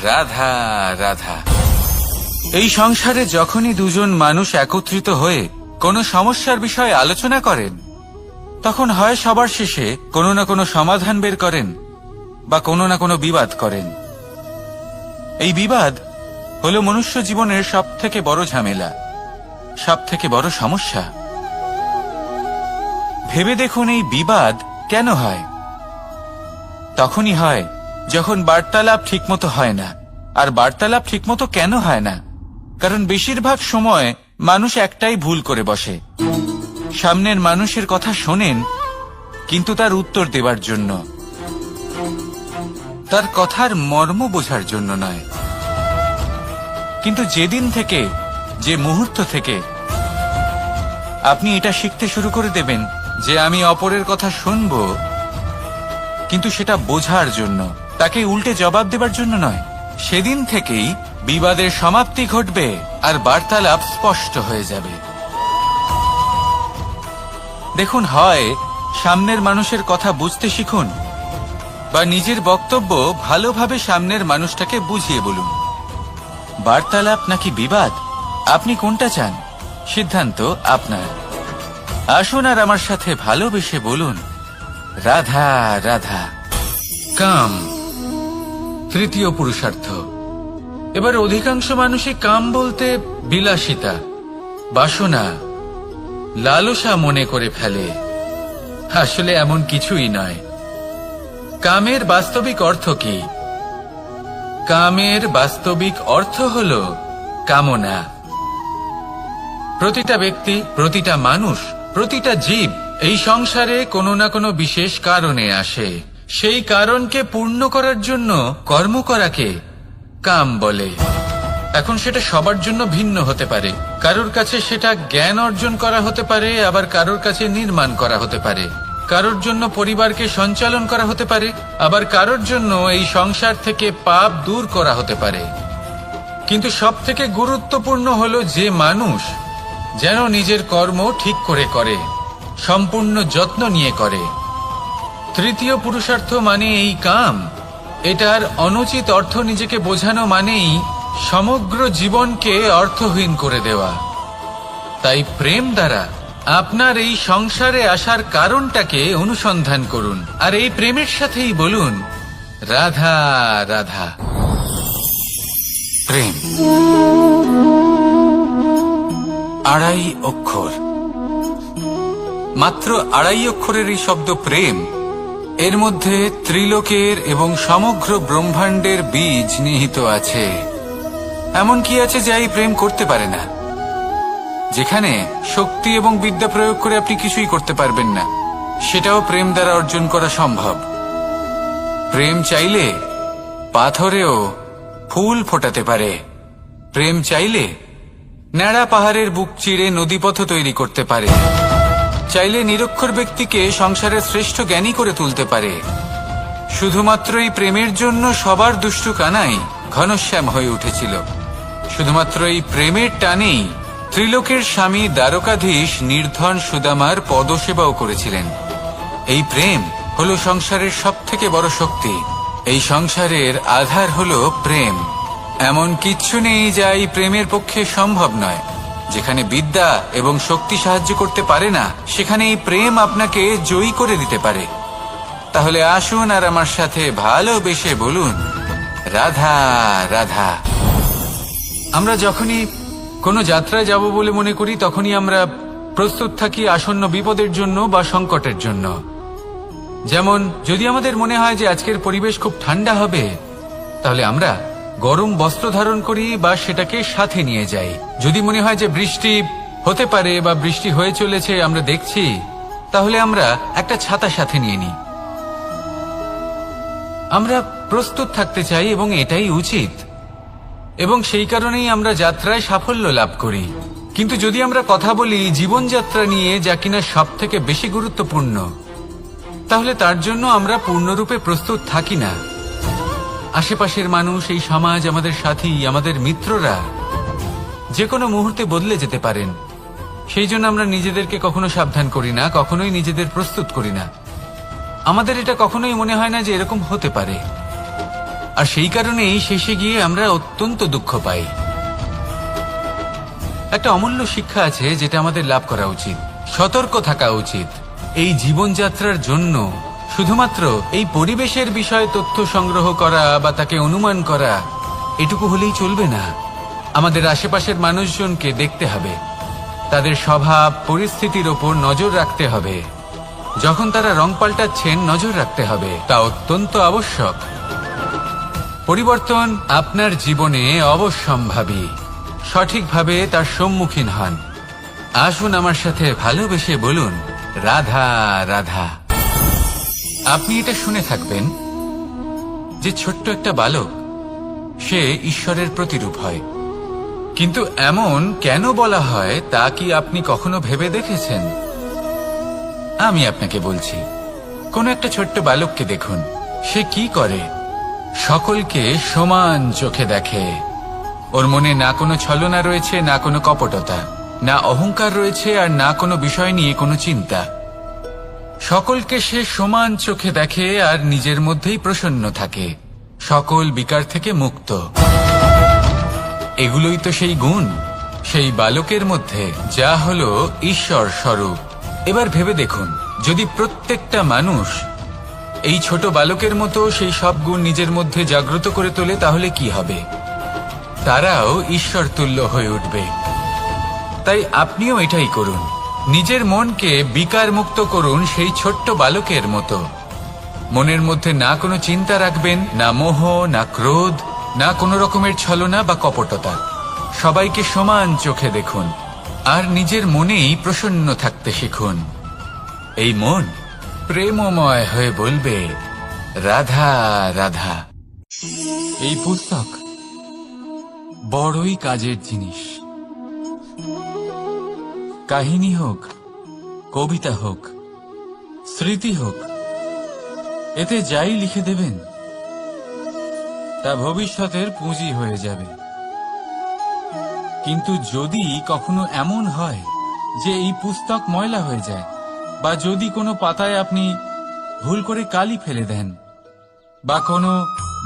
রাধা রাধা। এই সংসারে যখনই দুজন মানুষ একত্রিত হয়ে কোনো সমস্যার বিষয়ে আলোচনা করেন, তখন হয় সবার শেষে কোনো না কোনো সমাধান বের করেন বা কোনো না কোনো বিবাদ করেন। এই বিবাদ হলো মনুষ্য জীবনের সবথেকে বড় ঝামেলা, সবথেকে বড় সমস্যা। ভেবে দেখুন, এই বিবাদ কেন হয়? তখনই হয় যখন বার্তালাপ ঠিকমতো হয় না। আর বার্তালাপ ঠিকমতো কেন হয় না? কারণ বেশিরভাগ সময় মানুষ একটাই ভুল করে বসে। সামনের মানুষের কথা শোনেন, কিন্তু তার উত্তর দেবার জন্য, তার কথার মর্ম বোঝার জন্য নয়। কিন্তু যেদিন থেকে, যে মুহূর্ত থেকে আপনি এটা শিখতে শুরু করে দেবেন যে আমি অপরের কথা শুনব, কিন্তু সেটা বোঝার জন্য, তাকে উল্টে জবাব দেবার জন্য নয়, সেদিন থেকেই বিবাদের সমাপ্তি ঘটবে আর বার্তালাপ স্পষ্ট হয়ে যাবে। দেখুন, হয় সামনের মানুষের কথা বুঝতে শিখুন বা নিজের বক্তব্য ভালোভাবে সামনের মানুষটাকে বুঝিয়ে বলুন। বার্তালাপ নাকি বিবাদ, আপনি কোনটা চান? সিদ্ধান্ত আপনার। আসুন আর আমার সাথে ভালোবেসে বলুন, রাধা রাধা। কাম, তৃতীয় পুরুষার্থ। এবার অধিকাংশ মানুষই কাম বলতে বিলাসিতা, বাসনা, লালসা মনে করে ফেলে। আসলে এমন কিছুই নয়। কামের বাস্তবিক অর্থ কি? কামের বাস্তবিক অর্থ হল কামনা। প্রতিটা ব্যক্তি, প্রতিটা মানুষ, প্রতিটা জীব এই সংসারে কোনো না কোনো বিশেষ কারণে আসে। সেই কারণকে পূর্ণ করার জন্য কর্ম করাকে কাম বলে। এখন সেটা সবার জন্য ভিন্ন হতে পারে। কারোর কাছে সেটা জ্ঞান অর্জন করা হতে পারে, আবার কারোর কাছে নির্মাণ করা হতে পারে। কারোর জন্য পরিবারকে সঞ্চালন করা হতে পারে, আবার কারোর জন্য এই সংসার থেকে পাপ দূর করা হতে পারে। কিন্তু সবথেকে গুরুত্বপূর্ণ হলো যে মানুষ যেন নিজের কর্ম ঠিক করে করে, সম্পূর্ণ যত্ন নিয়ে করে। তৃতীয় পুরুষার্থ মানে এই কাম। এটার অনুচিত অর্থ নিজেকে বোঝানো মানেই সমগ্র জীবনকে অর্থহীন করে দেওয়া। তাই প্রেম দ্বারা আপনার এই সংসারে আসার কারণটাকে অনুসন্ধান করুন, আর এই প্রেমের সাথেই বলুন, রাধা রাধা। প্রেম আড়াই অক্ষর, মাত্র আড়াই অক্ষরের এই শব্দ প্রেম, এর মধ্যে ত্রিলোকের এবং সমগ্র ব্রহ্মাণ্ডের বীজ নিহিত আছে। এমন কি আছে যা এই প্রেম করতে পারে না? যেখানে শক্তি এবং বিদ্যা প্রয়োগ করে আপনি কিছুই করতে পারবেন না, সেটাও প্রেম দ্বারা অর্জন করা সম্ভব। প্রেম চাইলে পাথরেও ফুল ফোটাতে পারে। প্রেম চাইলে ন্যাড়া পাহাড়ের বুক চিরে নদীপথ তৈরি করতে পারে। চাইলে নিরক্ষর ব্যক্তিকে সংসারের শ্রেষ্ঠ জ্ঞানী করে তুলতে পারে। শুধুমাত্র এই প্রেমের জন্য সবার দুষ্টু কানাই ঘনশ্যাম হয়ে উঠেছিল। শুধুমাত্র এই প্রেমের টানেই ত্রিলোকের স্বামী দ্বারকাধীশ নির্ধন সুদামার পদসেবাও করেছিলেন। এই প্রেম হলো সংসারের সবথেকে বড় শক্তি। এই সংসারের আধার হলো প্রেম। এমন কিচ্ছু নেই যা এই প্রেমের পক্ষে সম্ভব নয়। যেখানে বিদ্যা এবং শক্তি সাহায্য করতে পারে না, সেখানে এই প্রেম আপনাকে জয়ী করে দিতে পারে। তাহলে আসুন আর আমার সাথে ভালোবেসে বলুন, রাধা রাধা। আমরা যখনই কোনো যাত্রায় যাব বলে মনে করি, তখনই আমরা প্রস্তুত থাকি আসন্ন বিপদের জন্য বা সংকটের জন্য। যেমন যদি আমাদের মনে হয় যে আজকের পরিবেশ খুব ঠান্ডা হবে, তাহলে আমরা গরম বস্ত্র ধারণ করি বা সেটাকে সাথে নিয়ে যাই। যদি মনে হয় যে বৃষ্টি হতে পারে বা বৃষ্টি হয়ে চলেছে, আমরা দেখছি, তাহলে আমরা একটা ছাতা সাথে নিয়ে নিই। আমরা প্রস্তুত থাকতে চাই এবং এটাই উচিত, এবং সেই কারণেই আমরা যাত্রায় সাফল্য লাভ করি। কিন্তু যদি আমরা কথা বলি জীবনযাত্রা নিয়ে, যা কিনা সব থেকে বেশি গুরুত্বপূর্ণ, তাহলে তার জন্য আমরা পূর্ণরূপে প্রস্তুত থাকি না। আশেপাশের মানুষ, এই সমাজ, আমাদের সাথী, আমাদের মিত্ররা যে কোনো মুহূর্তে বদলে যেতে পারেন। সেই জন্য আমরা নিজেদেরকে কখনো সাবধান করি না, কখনোই নিজেদের প্রস্তুত করি না। আমাদের এটা কখনোই মনে হয় না যে এরকম হতে পারে, আর সেই কারণেই শেষে গিয়ে আমরা অত্যন্ত দুঃখ পাই। একটা অমূল্য শিক্ষা আছে যেটা আমাদের লাভ করা উচিত, সতর্ক থাকা উচিত। এই জীবনযাত্রার জন্য শুধুমাত্র এই পরিবেশের বিষয়ে তথ্য সংগ্রহ করা বা তাকে অনুমান করা এটুকু হলেই চলবে না। আমাদের আশেপাশের মানুষজনকে দেখতে হবে, তাদের স্বভাব পরিস্থিতির ওপর নজর রাখতে হবে। যখন তারা রং পাল্টাচ্ছেন নজর রাখতে হবে, তা অত্যন্ত আবশ্যক। পরিবর্তন আপনার জীবনে অবশ্যম্ভাবী, সঠিকভাবে তার সম্মুখীন হন। আসুন আমার সাথে ভালোবেসে বলুন, রাধা রাধা। আপনি এটা শুনে থাকবেন যে ছোট্ট একটা বালক, সে ঈশ্বরের প্রতিরূপ হয়। কিন্তু এমন কেন বলা হয় তা কি আপনি কখনো ভেবে দেখেছেন? আমি আপনাকে বলছি, কোন একটা ছোট্ট বালককে দেখুন, সে কি করে? সকলকে সমান চোখে দেখে। ওর মনে না কোনো ছলনা রয়েছে, না কোনো কপটতা, না অহংকার রয়েছে, আর না কোনো বিষয় নিয়ে কোনো চিন্তা। সকলকে সে সমান চোখে দেখে আর নিজের মধ্যেই প্রসন্ন থাকে, সকল বিকার থেকে মুক্ত। এগুলোই তো সেই গুণ সেই বালকের মধ্যে, যা হলো ঈশ্বর স্বরূপ। এবার ভেবে দেখুন, যদি প্রত্যেকটা মানুষ এই ছোট বালকের মতো সেই সব গুণ নিজের মধ্যে জাগ্রত করে তোলে, তাহলে কি হবে? তারাও ঈশ্বর তুল্য হয়ে উঠবে। তাই আপনিও এটাই করুন, নিজের মনকে বিকার মুক্ত করুন সেই ছোট্ট বালকের মতো। মনের মধ্যে না কোনো চিন্তা রাখবেন, না মোহ, না ক্রোধ, না কোনো রকমের ছলনা বা কপটতা। সবাইকে সমান চোখে দেখুন আর নিজের মনেই প্রসন্ন থাকতে শিখুন। এই মন প্রেমময় হয়ে বলবে, রাধা রাধা। এই পুস্তক বড়ই কাজের জিনিস। কাহিনী হোক, কবিতা হোক, স্মৃতি হোক, এতে যাই লিখে দেবেন তা ভবিষ্যতের পুঁজি হয়ে যাবে। কিন্তু যদি কখনো এমন হয় যে এই পুস্তক ময়লা হয়ে যায়, বা যদি কোনো পাতায় আপনি ভুল করে কালি ফেলে দেন, বা কোনো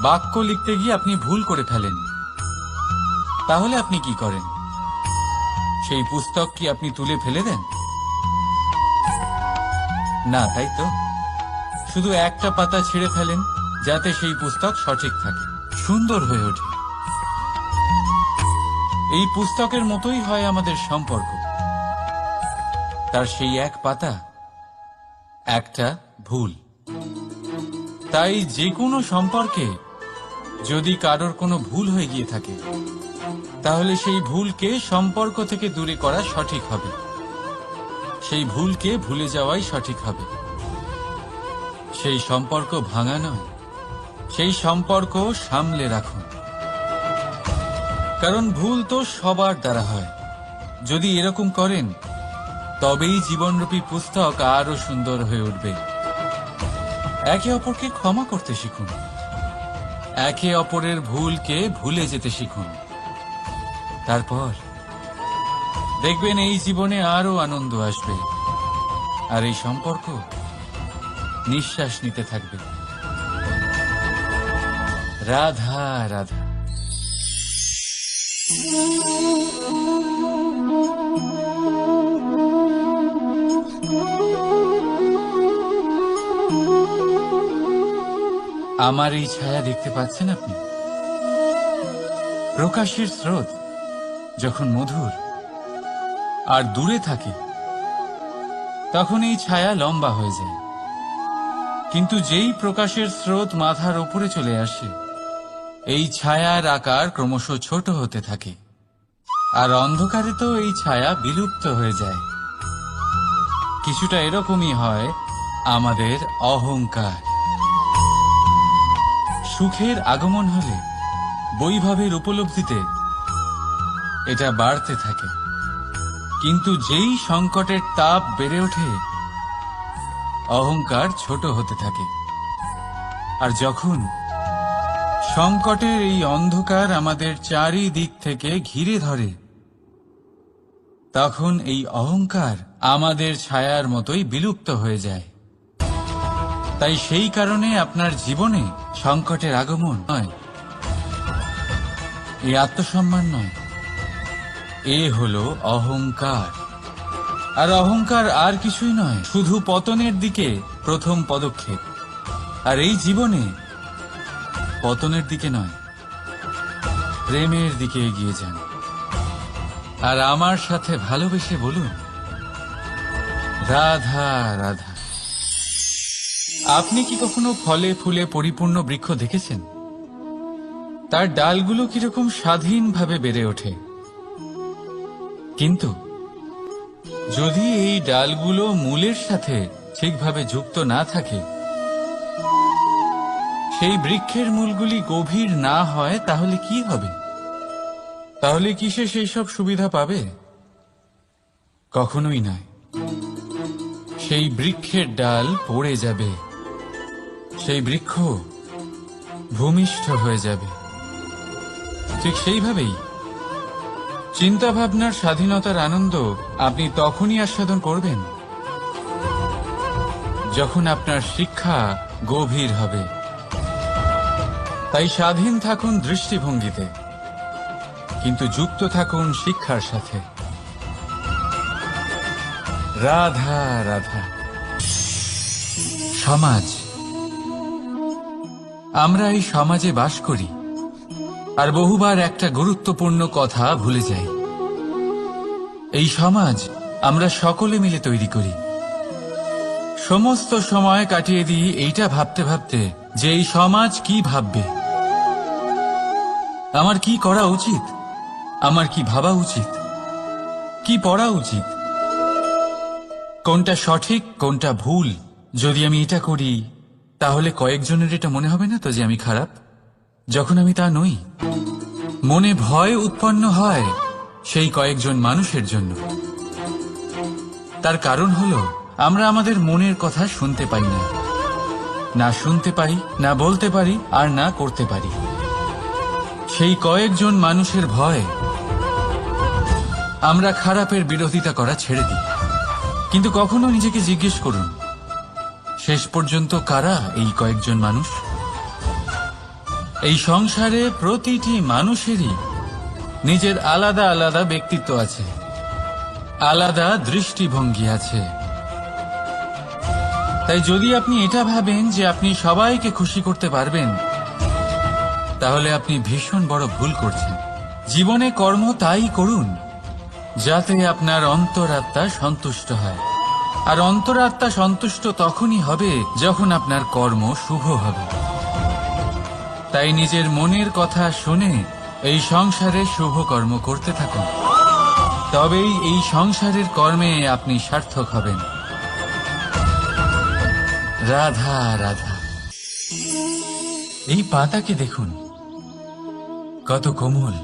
বাক্য লিখতে গিয়ে আপনি ভুল করে ফেলেন, তাহলে আপনি কি করেন? সেই পুস্তক কি আপনি তুলে ফেলে দেন? না, তাই তো? শুধু একটা পাতা ছিঁড়ে ফেলেন যাতে সেই পুস্তক সঠিক থাকে, সুন্দর হয়ে ওঠে। এই পুস্তকের মতোই হয় আমাদের সম্পর্ক। তার সেই এক পাতা, একটা ভুল। তাই যে কোনো সম্পর্কে যদি কারোর কোনো ভুল হয়ে গিয়ে থাকে, তাহলে সেই ভুলকে সম্পর্ক থেকে দূরে করা সঠিক হবে। সেই ভুলকে ভুলে যাওয়াই সঠিক হবে। সেই সম্পর্ক ভাঙা নয়, সেই সম্পর্ক সামলে রাখুন। কারণ ভুল তো সবার দ্বারা হয়। যদি এরকম করেন, তবেই জীবনরূপী পুস্তক আরো সুন্দর হয়ে উঠবে। একে অপরকে ক্ষমা করতে শিখুন, একে অপরের ভুলকে ভুলে যেতে শিখুন। তারপর দেখবেন এই জীবনে আরো আনন্দ আসবে, আর এই সম্পর্ক নিঃশ্বাস নিতে থাকবে। রাধা রাধা। আমার এই ছায়া দেখতে পাচ্ছেন আপনি? প্রকাশের স্রোত যখন মধুর আর দূরে থাকে, তখন এই ছায়া লম্বা হয়ে যায়। কিন্তু যেই প্রকাশের স্রোত মাথার উপরে চলে আসে, এই ছায়ার আকার ক্রমশ ছোট হতে থাকে, আর অন্ধকারে তো এই ছায়া বিলুপ্ত হয়ে যায়। কিছুটা এরকমই হয় আমাদের অহংকার। সুখের আগমন হলে, বৈভবের উপলব্ধিতে এটা বাড়তে থাকে, কিন্তু যেই সংকটের তাপ বেড়ে ওঠে, অহংকার ছোট হতে থাকে। আর যখন সংকটের এই অন্ধকার আমাদের চারিদিক থেকে ঘিরে ধরে, তখন এই অহংকার আমাদের ছায়ার মতোই বিলুপ্ত হয়ে যায়। তাই সেই কারণে আপনার জীবনে সংকটের আগমন নয়, এই আত্মসম্মান নয়, এ হলো অহংকার। আর অহংকার আর কিছুই নয়, শুধু পতনের দিকে প্রথম পদক্ষেপ। আর এই জীবনে পতনের দিকে নয়, প্রেমের দিকে এগিয়ে যান। আর আমার সাথে ভালোবেসে বলুন, রাধা রাধা। আপনি কি কখনো ফলে ফুলে পরিপূর্ণ বৃক্ষ দেখেছেন? তার ডালগুলো কিরকম স্বাধীনভাবে বেড়ে ওঠে, কিন্তু যদি এই ডালগুলো মূলের সাথে ঠিকভাবে যুক্ত না থাকে, সেই বৃক্ষের মূলগুলি গভীর না হয়, তাহলে কি হবে? তাহলে কি সে সেই সব সুবিধা পাবে? কখনোই নয়। সেই বৃক্ষের ডাল পড়ে যাবে, সেই বৃক্ষ ভূমিষ্ঠ হয়ে যাবে। ঠিক সেইভাবেই চিন্তা ভাবনার স্বাধীনতার আনন্দ আপনি তখনই আস্বাদন করবেন যখন আপনার শিক্ষা গভীর হবে। তাই স্বাধীন থাকুন দৃষ্টিভঙ্গিতে, কিন্তু যুক্ত থাকুন শিক্ষার সাথে। রাধা রাধা। সমাজ, আমরা এই সমাজে বাস করি, আর বহুবার একটা গুরুত্বপূর্ণ কথা ভুলে যাই। এই সমাজ আমরা সকলে মিলে তৈরি করি। সমস্ত সময় কাটিয়ে দিই এইটা ভাবতে ভাবতে যে এই সমাজ কি ভাববে, আমার কি করা উচিত, আমার কি ভাবা উচিত, কি পড়া উচিত, কোনটা সঠিক কোনটা ভুল। যদি আমি এটা করি, তাহলে কয়েকজনের এটা মনে হবে না তো যে আমি খারাপ, যখন আমি তা নই। মনে ভয় উৎপন্ন হয় সেই কয়েকজন মানুষের জন্য। তার কারণ হলো আমরা আমাদের মনের কথা শুনতে পাই না, না শুনতে পারি, না বলতে পারি, আর না করতে পারি। সেই কয়েকজন মানুষের ভয় আমরা খারাপের বিরোধিতা করা ছেড়ে দিই। কিন্তু কখনো নিজেকে জিজ্ঞেস করুন, শেষ পর্যন্ত কারা এই কয়েকজন মানুষ? এই সংসারে প্রতিটি মানুষেরই নিজের আলাদা আলাদা ব্যক্তিত্ব আছে, আলাদা দৃষ্টিভঙ্গি আছে। তাই যদি আপনি এটা ভাবেন যে আপনি সবাইকে খুশি করতে পারবেন, তাহলে আপনি ভীষণ বড় ভুল করছেন। জীবনে কর্ম তাই করুন যাতে আপনার অন্তরাত্মা সন্তুষ্ট হয়। আর অন্তরাত্মা সন্তুষ্ট তখনই হবে যখন আপনার কর্ম শুভ হবে। তাই নিজের মনের কথা শুনে এই সংসারে শুভ কর্ম করতে থাকুন, তবেই এই সংসারের কর্মে আপনি সার্থক হবেন। রাধা রাধা। এই পাতাকে দেখুন, কত কোমল,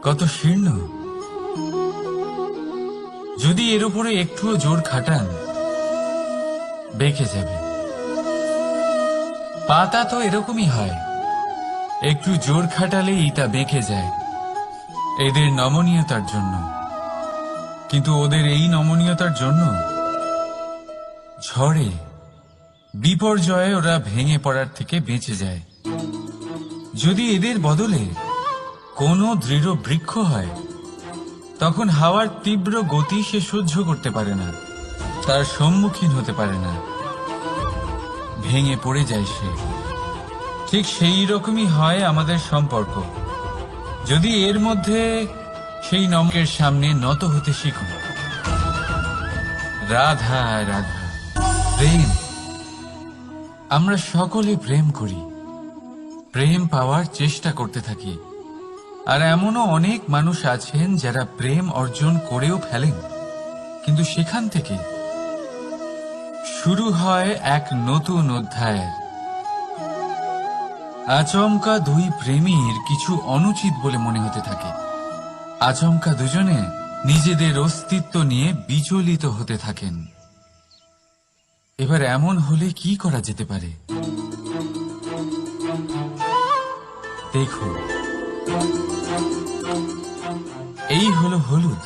কত শীর্ণ। যদি এর উপরে একটুও জোর খাটান, বেঁকে যাবে। পাতা তো এরকমই হয়, একটু জোর খাটালেই তা বেঁকে যায় এদের নমনীয়তার জন্য। কিন্তু ওদের এই নমনীয়তার জন্য ঝড়ে বিপর্যয়ে ওরা ভেঙে পড়ার থেকে বেঁচে যায়। যদি এদের বদলে কোনো দৃঢ় বৃক্ষ হয়, তখন হাওয়ার তীব্র গতি সে সহ্য করতে পারে না, তার সম্মুখীন হতে পারে না, ভেঙে পড়ে যায় সে। ঠিক সেই রকমই হয় আমাদের সম্পর্ক। যদি এর মধ্যে সেই নমকের সামনে নত হতে শিখুন। রাধা রাধা। প্রেম, আমরা সকলে প্রেম করি, প্রেম পাওয়ার চেষ্টা করতে থাকি। আর এমনও অনেক মানুষ আছেন যারা প্রেম অর্জন করেও ফেলেন, কিন্তু সেখান থেকে শুরু হয় এক নতুন অধ্যায়। আচমকা দুই প্রেমীর কিছু অনুচিত বলে মনে হতে থাকে। আচমকা দুজনে নিজেদের অস্তিত্ব নিয়ে বিচলিত হতে থাকেন। এবার এমন হলে কি করা যেতে পারে? দেখুন, এই হলো হলুদ।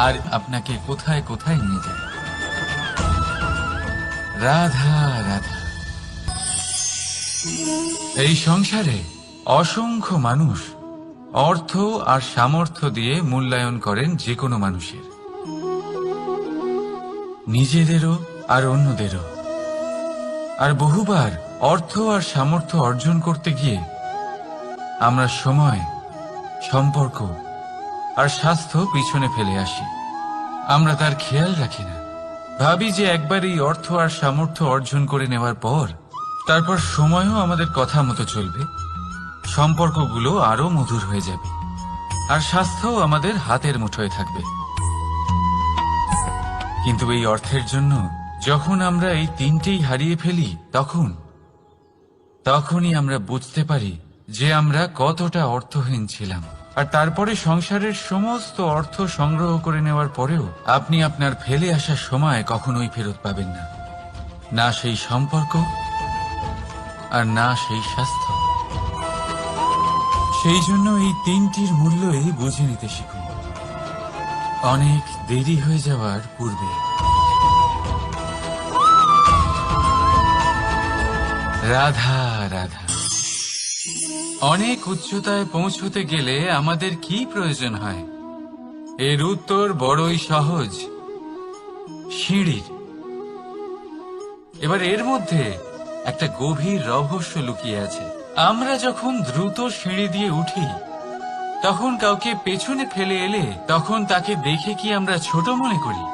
আর আপনাকে কোথায় কোথায় নিয়ে যায়। রাধা রাধা। এই সংসারে অসংখ্য মানুষ অর্থ আর সামর্থ্য দিয়ে মূল্যায়ন করেন যে কোনো মানুষের, নিজেদেরও আর অন্যদেরও। আর বহুবার অর্থ আর সামর্থ্য অর্জন করতে গিয়ে আমরা সময়, সম্পর্ক আর স্বাস্থ্য পিছনে ফেলে আসি। আমরা তার খেয়াল রাখি না। ভাবি যে একবার এই অর্থ আর সামর্থ্য অর্জন করে নেওয়ার পর তারপর সময়ও আমাদের কথা মতো চলবে, সম্পর্কগুলো আরো মধুর হয়ে যাবে, আর স্বাস্থ্যও আমাদের হাতের মুঠোয় থাকবে। কিন্তু এই অর্থের জন্য যখন আমরা এই তিনটেই হারিয়ে ফেলি, তখনই আমরা বুঝতে পারি যে আমরা কতটা অর্থহীন ছিলাম। আর তারপরে সংসারের সমস্ত অর্থ সংগ্রহ করে নেওয়ার পরেও আপনি আপনার ফেলে আসা সময় কখনোই ফেরত পাবেন না, না সেই সম্পর্ক আর না সেই স্বাস্থ্য। সেই জন্য এই তিনটির মূল্যই বুঝে নিতে শিখুন অনেক দেরি হয়ে যাওয়ার পূর্বে। রাধা রাধা। অনেক উচ্চতায় পৌঁছতে গেলে আমাদের কি প্রয়োজন হয়? এর উত্তর বড়ই সহজ, সিঁড়ির। এবার এর মধ্যে একটা গভীর রহস্য লুকিয়ে আছে। আমরা যখন দ্রুত সিঁড়ি দিয়ে উঠি, তখন কাউকে পেছনে ফেলে এলে তখন তাকে দেখে কি আমরা ছোট মনে করি?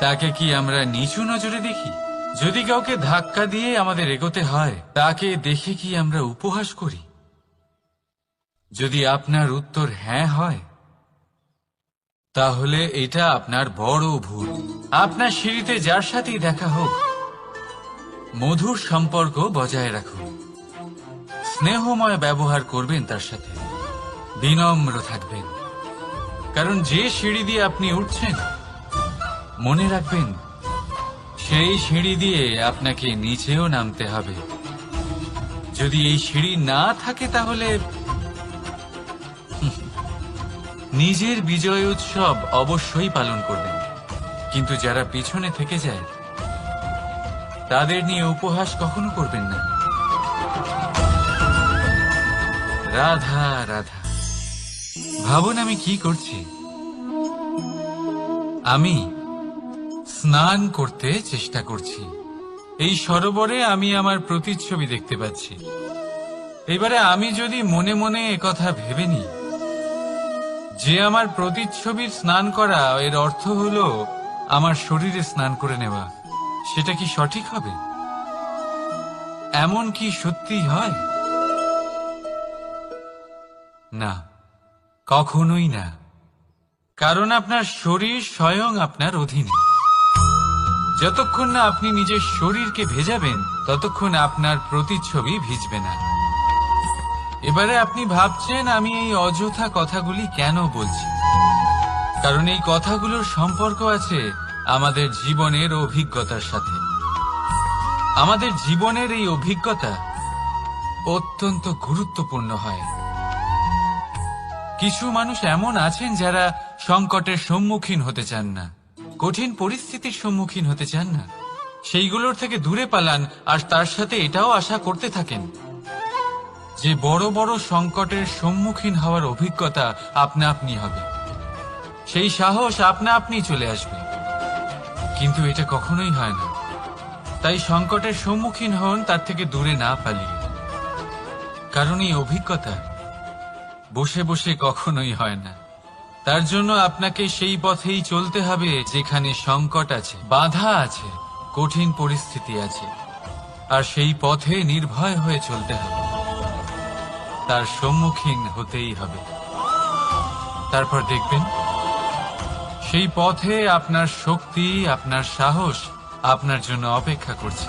তাকে কি আমরা নিচু নজরে দেখি? যদি কাউকে ধাক্কা দিয়ে আমাদের এগোতে হয়, তাকে দেখে কি আমরা উপহাস করি? যদি আপনার উত্তর হ্যাঁ হয়, তাহলে এটা আপনার বড় ভুল। আপনার সিঁড়িতে যার সাথেই দেখা হোক, মধুর সম্পর্ক বজায় রাখুন, স্নেহময় ব্যবহার করবেন তার সাথে, বিনম্র থাকবেন। কারণ যে সিঁড়ি দিয়ে আপনি উঠছেন, মনে রাখবেন সেই সিঁড়ি দিয়ে আপনাকে নিচেও নামতে হবে। যদি এই সিঁড়ি না থাকে তাহলে নিজের বিজয় উৎসব অবশ্যই পালন করবেন, কিন্তু যারা পিছনে থেকে যায় তাদের নিয়ে উপহাস কখনো করবেন না। রাধা রাধা। ভাবুন আমি কি করছি। আমি স্নান করতে চেষ্টা করছি। এই সরোবরে আমি আমার প্রতিচ্ছবি দেখতে পাচ্ছি। এবারে আমি যদি মনে মনে একথা ভেবে নিই যে আমার প্রতিচ্ছবির স্নান করা, এর অর্থ হলো আমার শরীরে স্নান করে নেওয়া, সেটা কি সঠিক হবে? এমন কি সত্যি হয়? না, কখনোই না। কারণ আপনার শরীর স্বয়ং আপনার অধীনে। যতক্ষণ না আপনি নিজের শরীরকে ভেজাবেন, ততক্ষণ আপনার প্রতিচ্ছবি ভিজবে না। এবারে আপনি ভাবছেন আমি এই অযথা কথাগুলি কেন বলছি। কারণ এই কথাগুলোর সম্পর্ক আছে আমাদের জীবনের অভিজ্ঞতার সাথে। আমাদের জীবনের এই অভিজ্ঞতা অত্যন্ত গুরুত্বপূর্ণ হয়। কিছু মানুষ এমন আছেন যারা সংকটের সম্মুখীন হতে চান না, কঠিন পরিস্থিতির সম্মুখীন হতে চান না, সেইগুলোর থেকে দূরে পালান। আর তার সাথে এটাও আশা করতে থাকেন যে বড় বড় সংকটের সম্মুখীন হওয়ার অভিজ্ঞতা আপনা আপনি হবে, সেই সাহস আপনা আপনি চলে আসবে। কিন্তু এটা কখনোই হয় না। তাই সংকটের সম্মুখীন হন তার থেকে দূরে না পালিয়ে। কারণ এই অভিজ্ঞতা বসে বসে কখনোই হয় না। তার জন্য আপনাকে সেই পথেই চলতে হবে যেখানে সংকট আছে, বাধা আছে, কঠিন পরিস্থিতি আছে। আর সেই পথে নির্ভয় হয়ে চলতে হবে, তার সম্মুখীন হতেই হবে। তারপর দেখবেন সেই পথে আপনার শক্তি, আপনার সাহস আপনার জন্য অপেক্ষা করছে।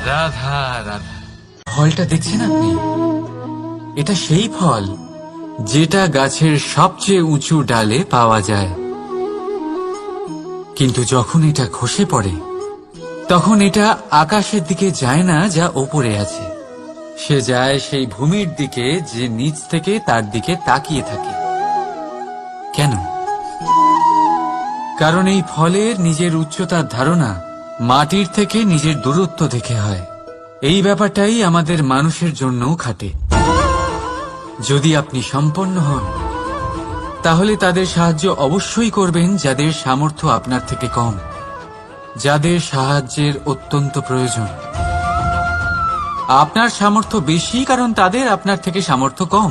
রাধা রাধা। ফলটা দেখছেন আপনি? এটা সেই ফল যেটা গাছের সবচেয়ে উঁচু ডালে পাওয়া যায়, কিন্তু যখন এটা খসে পড়ে তখন এটা আকাশের দিকে যায় না যা ওপরে আছে, সে যায় সেই ভূমির দিকে যে নিচ থেকে তার দিকে তাকিয়ে থাকে। কেন? কারণ এই ফলের নিজের উচ্চতার ধারণা মাটির থেকে নিজের দূরত্ব দেখে হয়। এই ব্যাপারটাই আমাদের মানুষের জন্যও খাটে। যদি আপনি সম্পন্ন হন তাহলে তাদের সাহায্য অবশ্যই করবেন যাদের সামর্থ্য আপনার থেকে কম, যাদের সাহায্যের অত্যন্ত প্রয়োজন। আপনার সামর্থ্য বেশি কারণ তাদের আপনার থেকে সামর্থ্য কম।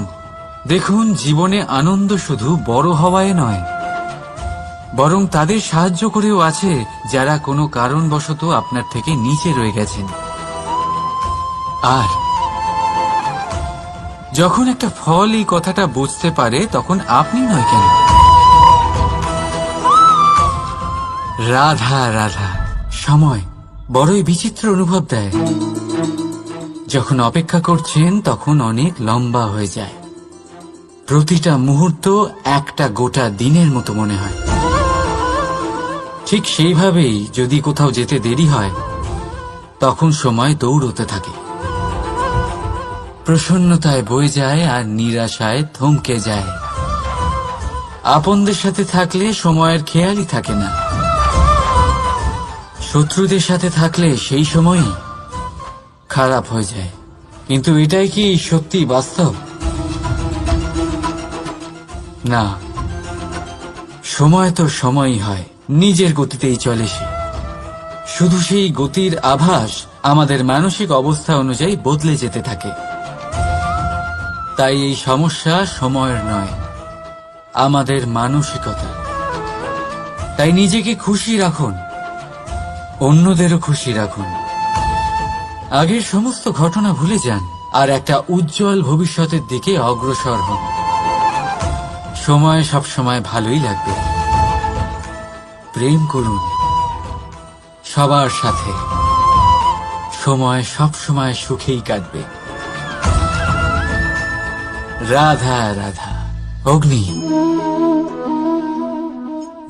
দেখুন, জীবনে আনন্দ শুধু বড় হওয়ায় নয়, বরং তাদের সাহায্য করেও আছে যারা কোনো কারণবশত আপনার থেকে নিচে রয়ে গেছেন। আর যখন একটা ফল এই কথাটা বুঝতে পারে তখন আপনি নয় কেন? রাধা রাধা। সময় বড়ই বিচিত্র অনুভব দেয়। যখন অপেক্ষা করছেন তখন অনেক লম্বা হয়ে যায়। প্রতিটা মুহূর্ত একটা গোটা দিনের মতো মনে হয়। ঠিক সেইভাবেই যদি কোথাও যেতে দেরি হয় তখন সময় দৌড়তে থাকে, প্রসন্নতায় বয়ে যায় আর নিরাশায় থমকে যায়। আপনদের সাথে থাকলে সময়ের খেয়ালই থাকে না, শত্রুদের সাথে থাকলে সেই সময়ই খারাপ হয়ে যায়। কিন্তু এটাই কি সত্যি বাস্তব? না, সময় তো সময়ই হয়, নিজের গতিতেই চলে সে। শুধু সেই গতির আভাস আমাদের মানসিক অবস্থা অনুযায়ী বদলে যেতে থাকে। তাই এই সমস্যা সময়ের নয়, আমাদের মানসিকতা। তাই নিজেকে খুশি রাখুন, অন্যদেরও খুশি রাখুন। আগের সমস্ত ঘটনা ভুলে যান আর একটা উজ্জ্বল ভবিষ্যতের দিকে অগ্রসর হন। সময় সবসময় ভালোই লাগবে। প্রেম করুন সবার সাথে, সময় সবসময় সুখেই কাটবে। রাধা রাধা। অগ্নি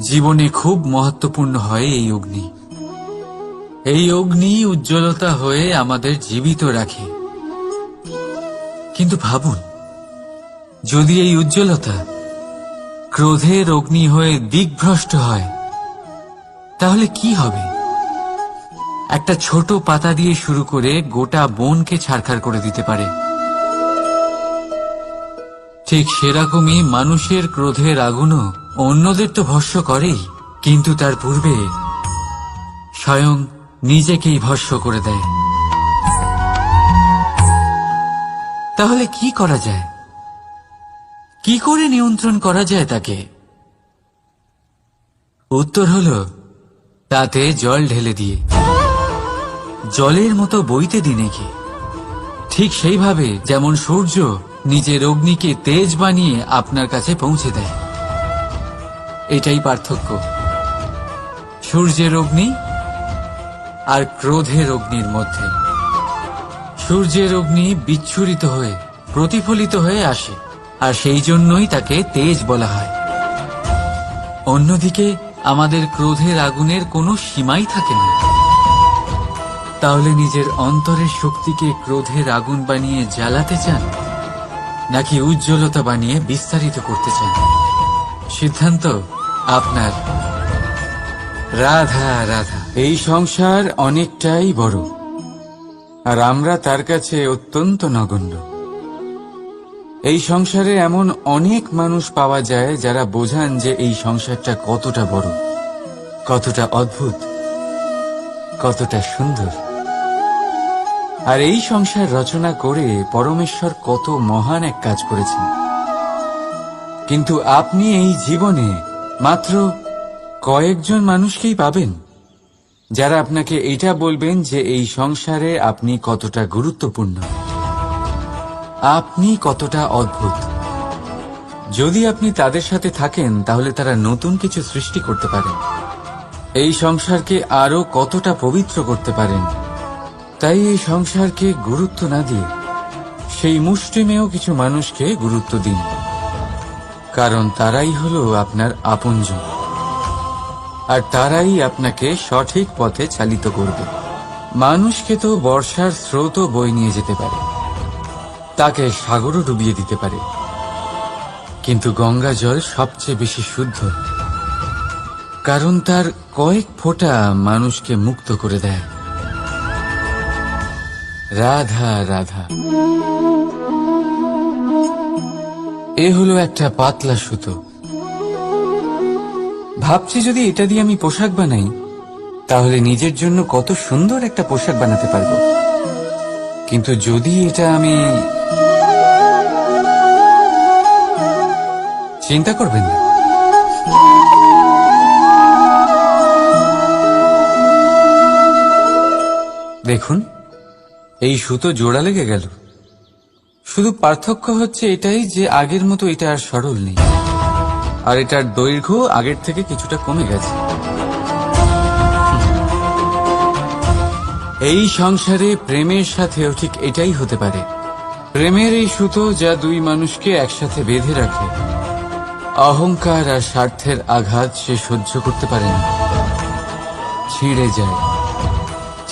জীবনে খুব মহত্বপূর্ণ হয়। এই অগ্নি, এই অগ্নি উজ্জ্বলতা হয়ে আমাদের জীবিত রাখে। কিন্তু ভাবুন, যদি এই উজ্জ্বলতা ক্রোধের অগ্নি হয়ে দিকভ্রষ্ট হয় তাহলে কি হবে? একটা ছোট পাতা দিয়ে শুরু করে গোটা বনকে ছারখার করে দিতে পারে। ঠিক সেরকমই মানুষের ক্রোধের আগুনও অন্যদের তো ভস্ম করেই, কিন্তু তার পূর্বে স্বয়ং নিজেকেই ভস্ম করে দেয়। তাহলে কি করা যায়? কি করে নিয়ন্ত্রণ করা যায় তাকে? উত্তর হলো তাতে জল ঢেলে দিয়ে, জলের মতো বইতে দিন একে। ঠিক সেইভাবে যেমন সূর্য নিজের অগ্নিকে তেজ বানিয়ে আপনার কাছে পৌঁছে দেয়। এটাই পার্থক্য সূর্যের অগ্নি আর ক্রোধের অগ্নির মধ্যে। সূর্যের অগ্নি বিচ্ছুরিত হয়ে প্রতিফলিত হয়ে আসে, আর সেই জন্যই তাকে তেজ বলা হয়। অন্যদিকে আমাদের ক্রোধের আগুনের কোনো সীমাই থাকে না। তাহলে নিজের অন্তরের শক্তিকে ক্রোধের আগুন বানিয়ে জ্বালাতে চান, নাকি উজ্জ্বলতা বানিয়ে বিস্তারিত করতে চান? সিদ্ধান্ত আপনার। রাধা রাধা। এই সংসার অনেকটাই বড় আর আমরা তার কাছে অত্যন্ত নগণ্য। এই সংসারে এমন অনেক মানুষ পাওয়া যায় যারা বোঝান যে এই সংসারটা কতটা বড়, কতটা অদ্ভুত, কতটা সুন্দর। আর এই সংসার রচনা করে পরমেশ্বর কত মহান এক কাজ করেছেন। কিন্তু আপনি এই জীবনে মাত্র কয়েকজন মানুষকেই পাবেন যারা আপনাকে এটা বলবেন যে এই সংসারে আপনি কতটা গুরুত্বপূর্ণ, আপনি কতটা অদ্ভুত। যদি আপনি তাদের সাথে থাকেন তাহলে তারা নতুন কিছু সৃষ্টি করতে পারেন, এই সংসারকে আরো কতটা পবিত্র করতে পারেন তাই এই সংসারকে গুরুত্ব না দিয়ে সেই মুষ্টিমেয় কিছু মানুষকে গুরুত্ব দিন, কারণ তারাই হলো আপনার আপনজন, আর তারাই আপনাকে সঠিক পথে চালিত করবে। মানুষকে তো বর্ষার স্রোতও বয়ে নিয়ে যেতে পারে, তাকে সাগরও ডুবিয়ে দিতে পারে, কিন্তু গঙ্গা জল সবচেয়ে বেশি শুদ্ধ, কারণ তার কয়েক ফোঁটা মানুষকে মুক্ত করে দেয়। রাধা রাধা। এ হলো একটা পাতলা সুতো। ভাবছি যদি এটা দিয়ে আমি পোশাক বানাই, তাহলে নিজের জন্য কত সুন্দর একটা পোশাক বানাতে পারবো। কিন্তু যদি এটা আমি... চিন্তা করবেন না, দেখুন এই সুতো জোড়া লেগে গেল। শুধু পার্থক্য হচ্ছে এটাই যে আগের মতো এটা আর সরল নেই, আর এটার দৈর্ঘ্য আগের থেকে কিছুটা কমে গেছে। এই সংসারে প্রেমের সাথেও ঠিক এটাই হতে পারে। প্রেমের এই সুতো যা দুই মানুষকে একসাথে বেঁধে রাখে, অহংকার আর স্বার্থের আঘাত সে সহ্য করতে পারে না, ছিঁড়ে যায়।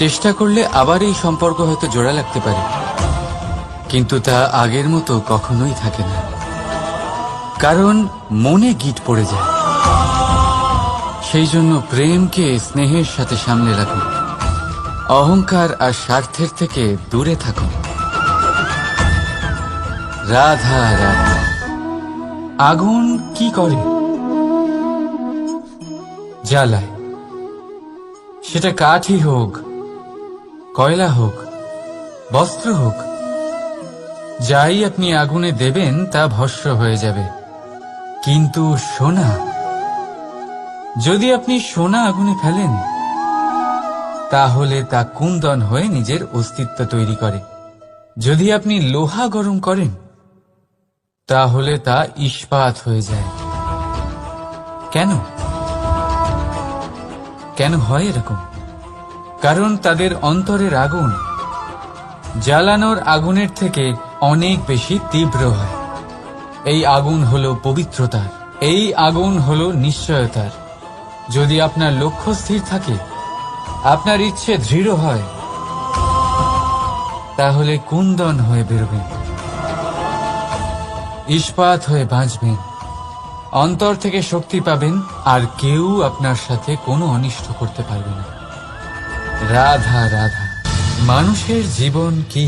চেষ্টা করলে আবার এই সম্পর্ক হয়তো জোড়া লাগতে পারে, কিন্তু তা আগের মতো কখনোই থাকে না, কারণ মনে গিঁট পড়ে যায়। সেই জন্য প্রেমকে স্নেহের সাথে সামলে রাখুন, অহংকার আর স্বার্থের থেকে দূরে থাকুন। রাধা রাধা। আগুন কি করে? জ্বালায়। সেটা কাঠই হোক, কয়লা হোক, বস্ত্র হোক, যাই আপনি আগুনে দেবেন তা ভস্ম হয়ে যাবে। কিন্তু সোনা, যদি আপনি সোনা আগুনে ফেলেন, তাহলে তা কুন্দন হয়ে নিজের অস্তিত্ব তৈরি করে। যদি আপনি লোহা গরম করেন, তাহলে তা ইস্পাত হয়ে যায়। কেন? কেন হয় এরকম? কারণ তাদের অন্তরের আগুন জ্বালানোর আগুনের থেকে অনেক বেশি তীব্র হয়। এই আগুন হলো পবিত্রতার, এই আগুন হলো নিশ্চয়তার। যদি আপনার লক্ষ্য স্থির থাকে, আপনার ইচ্ছে দৃঢ় হয়, তাহলে কুন্দন হয়ে বেরোবেন, ইস্পাত হয়ে বাঁচবেন, অন্তর থেকে শক্তি পাবেন, আর কেউ আপনার সাথে কোনো অনিষ্ট করতে পারবে না। রাধা রাধা। মানুষের জীবন কি?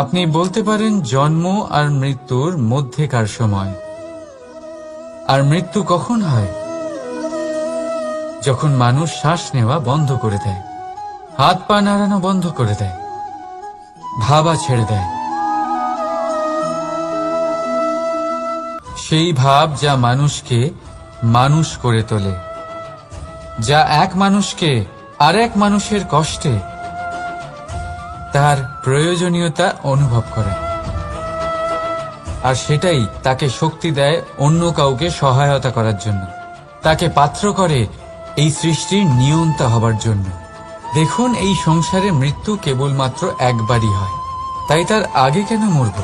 আপনি বলতে পারেন জন্ম আর মৃত্যুর মধ্যেকার সময়। আর মৃত্যু কখন হয়? যখন মানুষ শ্বাস নেওয়া বন্ধ করে দেয়, হাত পা নাড়ানো বন্ধ করে দেয়, ভাবা ছেড়ে দেয়। সেই ভাব যা মানুষকে মানুষ করে তোলে, যা এক মানুষকে আরেক মানুষের কষ্টে তার প্রয়োজনীয়তা অনুভব করে, আর সেটাই তাকে শক্তি দেয় অন্য কাউকে সহায়তা করার জন্য, তাকে পাত্র করে এই সৃষ্টির নিয়ন্তা হবার জন্য। দেখুন, এই সংসারে মৃত্যু কেবলমাত্র একবারই হয়, তাই তার আগে কেন মরব?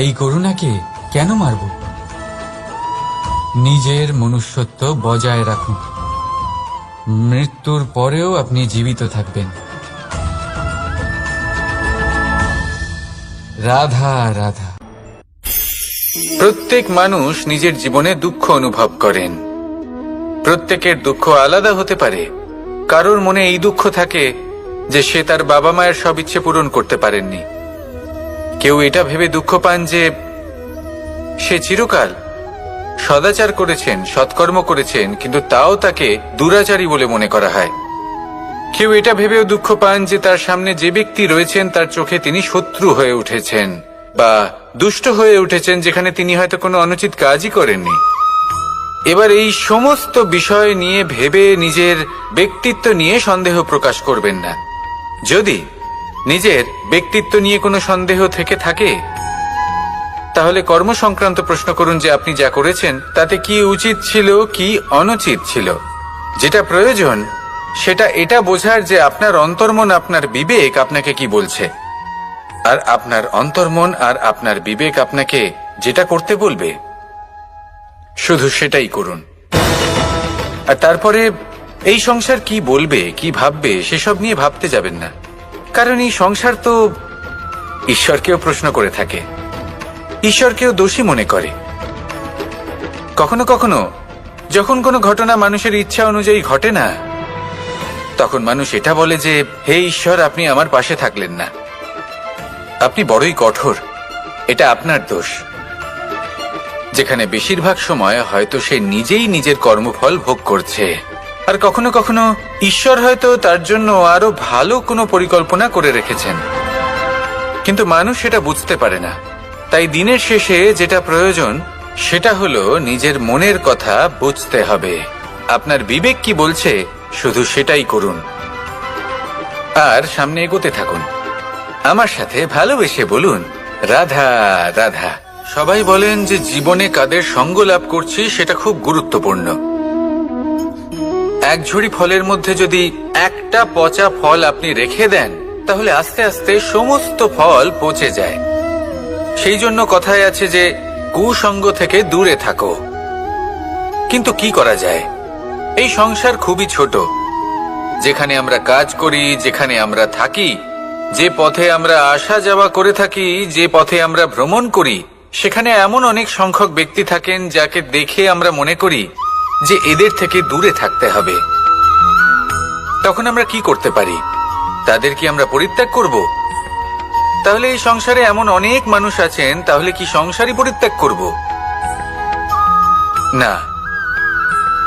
এই করুণাকে কেন মারব? নিজের মনুষ্যত্ব বজায় রাখুন, মৃত্যুর পরেও আপনি জীবিত থাকবেন। রাধা রাধা। প্রত্যেক মানুষ নিজের জীবনে দুঃখ অনুভব করেন। প্রত্যেকের দুঃখ আলাদা হতে পারে। কারোর মনে এই দুঃখ থাকে যে সে তার বাবা মায়ের সব ইচ্ছে পূরণ করতে পারেননি। কেউ এটা ভেবে দুঃখ পান যে সে চিরকাল সদাচার করেছেন, সৎকর্ম করেছেন, কিন্তু তাও তাকে দুরাচারী বলে মনে করা হয়। কেউ এটা ভেবেও দুঃখ পান যে তার সামনে যে ব্যক্তি রয়েছেন তার চোখে তিনি শত্রু হয়ে উঠেছেন বা দুষ্ট হয়ে উঠেছেন, যেখানে তিনি হয়তো কোনো অনুচিত কাজই করেননি। এবার এই সমস্ত বিষয় নিয়ে ভেবে নিজের ব্যক্তিত্ব নিয়ে সন্দেহ প্রকাশ করবেন না। যদি নিজের ব্যক্তিত্ব নিয়ে কোনো সন্দেহ থেকে থাকে, তাহলে কর্ম সংক্রান্ত প্রশ্ন করুন যে আপনি যা করেছেন তাতে কি উচিত ছিল, কি অনুচিত ছিল। যেটা প্রয়োজন সেটা এটা বোঝার যে আপনার অন্তর্মন, আপনার বিবেক আপনাকে কি বলছে, আর আপনার অন্তর্মন আর আপনার বিবেক আপনাকে যেটা করতে বলবে শুধু সেটাই করুন। আর তারপরে এই সংসার কি বলবে, কি ভাববে, সেসব নিয়ে ভাবতে যাবেন না। কারণ এই সংসার তো ঈশ্বরকেও প্রশ্ন করে থাকে, ঈশ্বরকেও দোষী মনে করে। কখনো কখনো যখন কোনো ঘটনা মানুষের ইচ্ছা অনুযায়ী ঘটে না, তখন মানুষ এটা বলে যে হে ঈশ্বর, আপনি আমার পাশে থাকলেন না, আপনি বড়ই কঠোর, এটা আপনার দোষ। যেখানে বেশিরভাগ সময় হয়তো সে নিজেই নিজের কর্মফল ভোগ করছে, আর কখনো কখনো ঈশ্বর হয়তো তার জন্য আরো ভালো কোনো পরিকল্পনা করে রেখেছেন, কিন্তু মানুষ সেটা বুঝতে পারে না। তাই দিনের শেষে যেটা প্রয়োজন সেটা হলো নিজের মনের কথা বুঝতে হবে। আপনার বিবেক কি বলছে শুধু সেটাই করুন, আর সামনে এগোতে থাকুন। আমার সাথে ভালোবেসে বলুন, রাধা রাধা। সবাই বলেন যে জীবনে কাদের সঙ্গ লাভ করছি সেটা খুব গুরুত্বপূর্ণ। এক ঝুড়ি ফলের মধ্যে যদি একটা পচা ফল আপনি রেখে দেন, তাহলে আস্তে আস্তে সমস্ত ফল পচে যায়। সেই জন্য কথায় আছে যে কুসঙ্গ থেকে দূরে থাকো। কিন্তু কি করা যায়? এই সংসার খুবই ছোট। যেখানে আমরা কাজ করি, যেখানে আমরা থাকি, যে পথে আমরা আসা যাওয়া করে থাকি, যে পথে আমরা ভ্রমণ করি, সেখানে এমন অনেক সংখ্যক ব্যক্তি থাকেন যাকে দেখে আমরা মনে করি যে এদের থেকে দূরে থাকতে হবে। তখন আমরা কি করতে পারি? তাদের কি আমরা পরিত্যাগ করব? তাহলে এই সংসারে এমন অনেক মানুষ আছেন, তাহলে কি সংসারই পরিত্যাগ করব? না,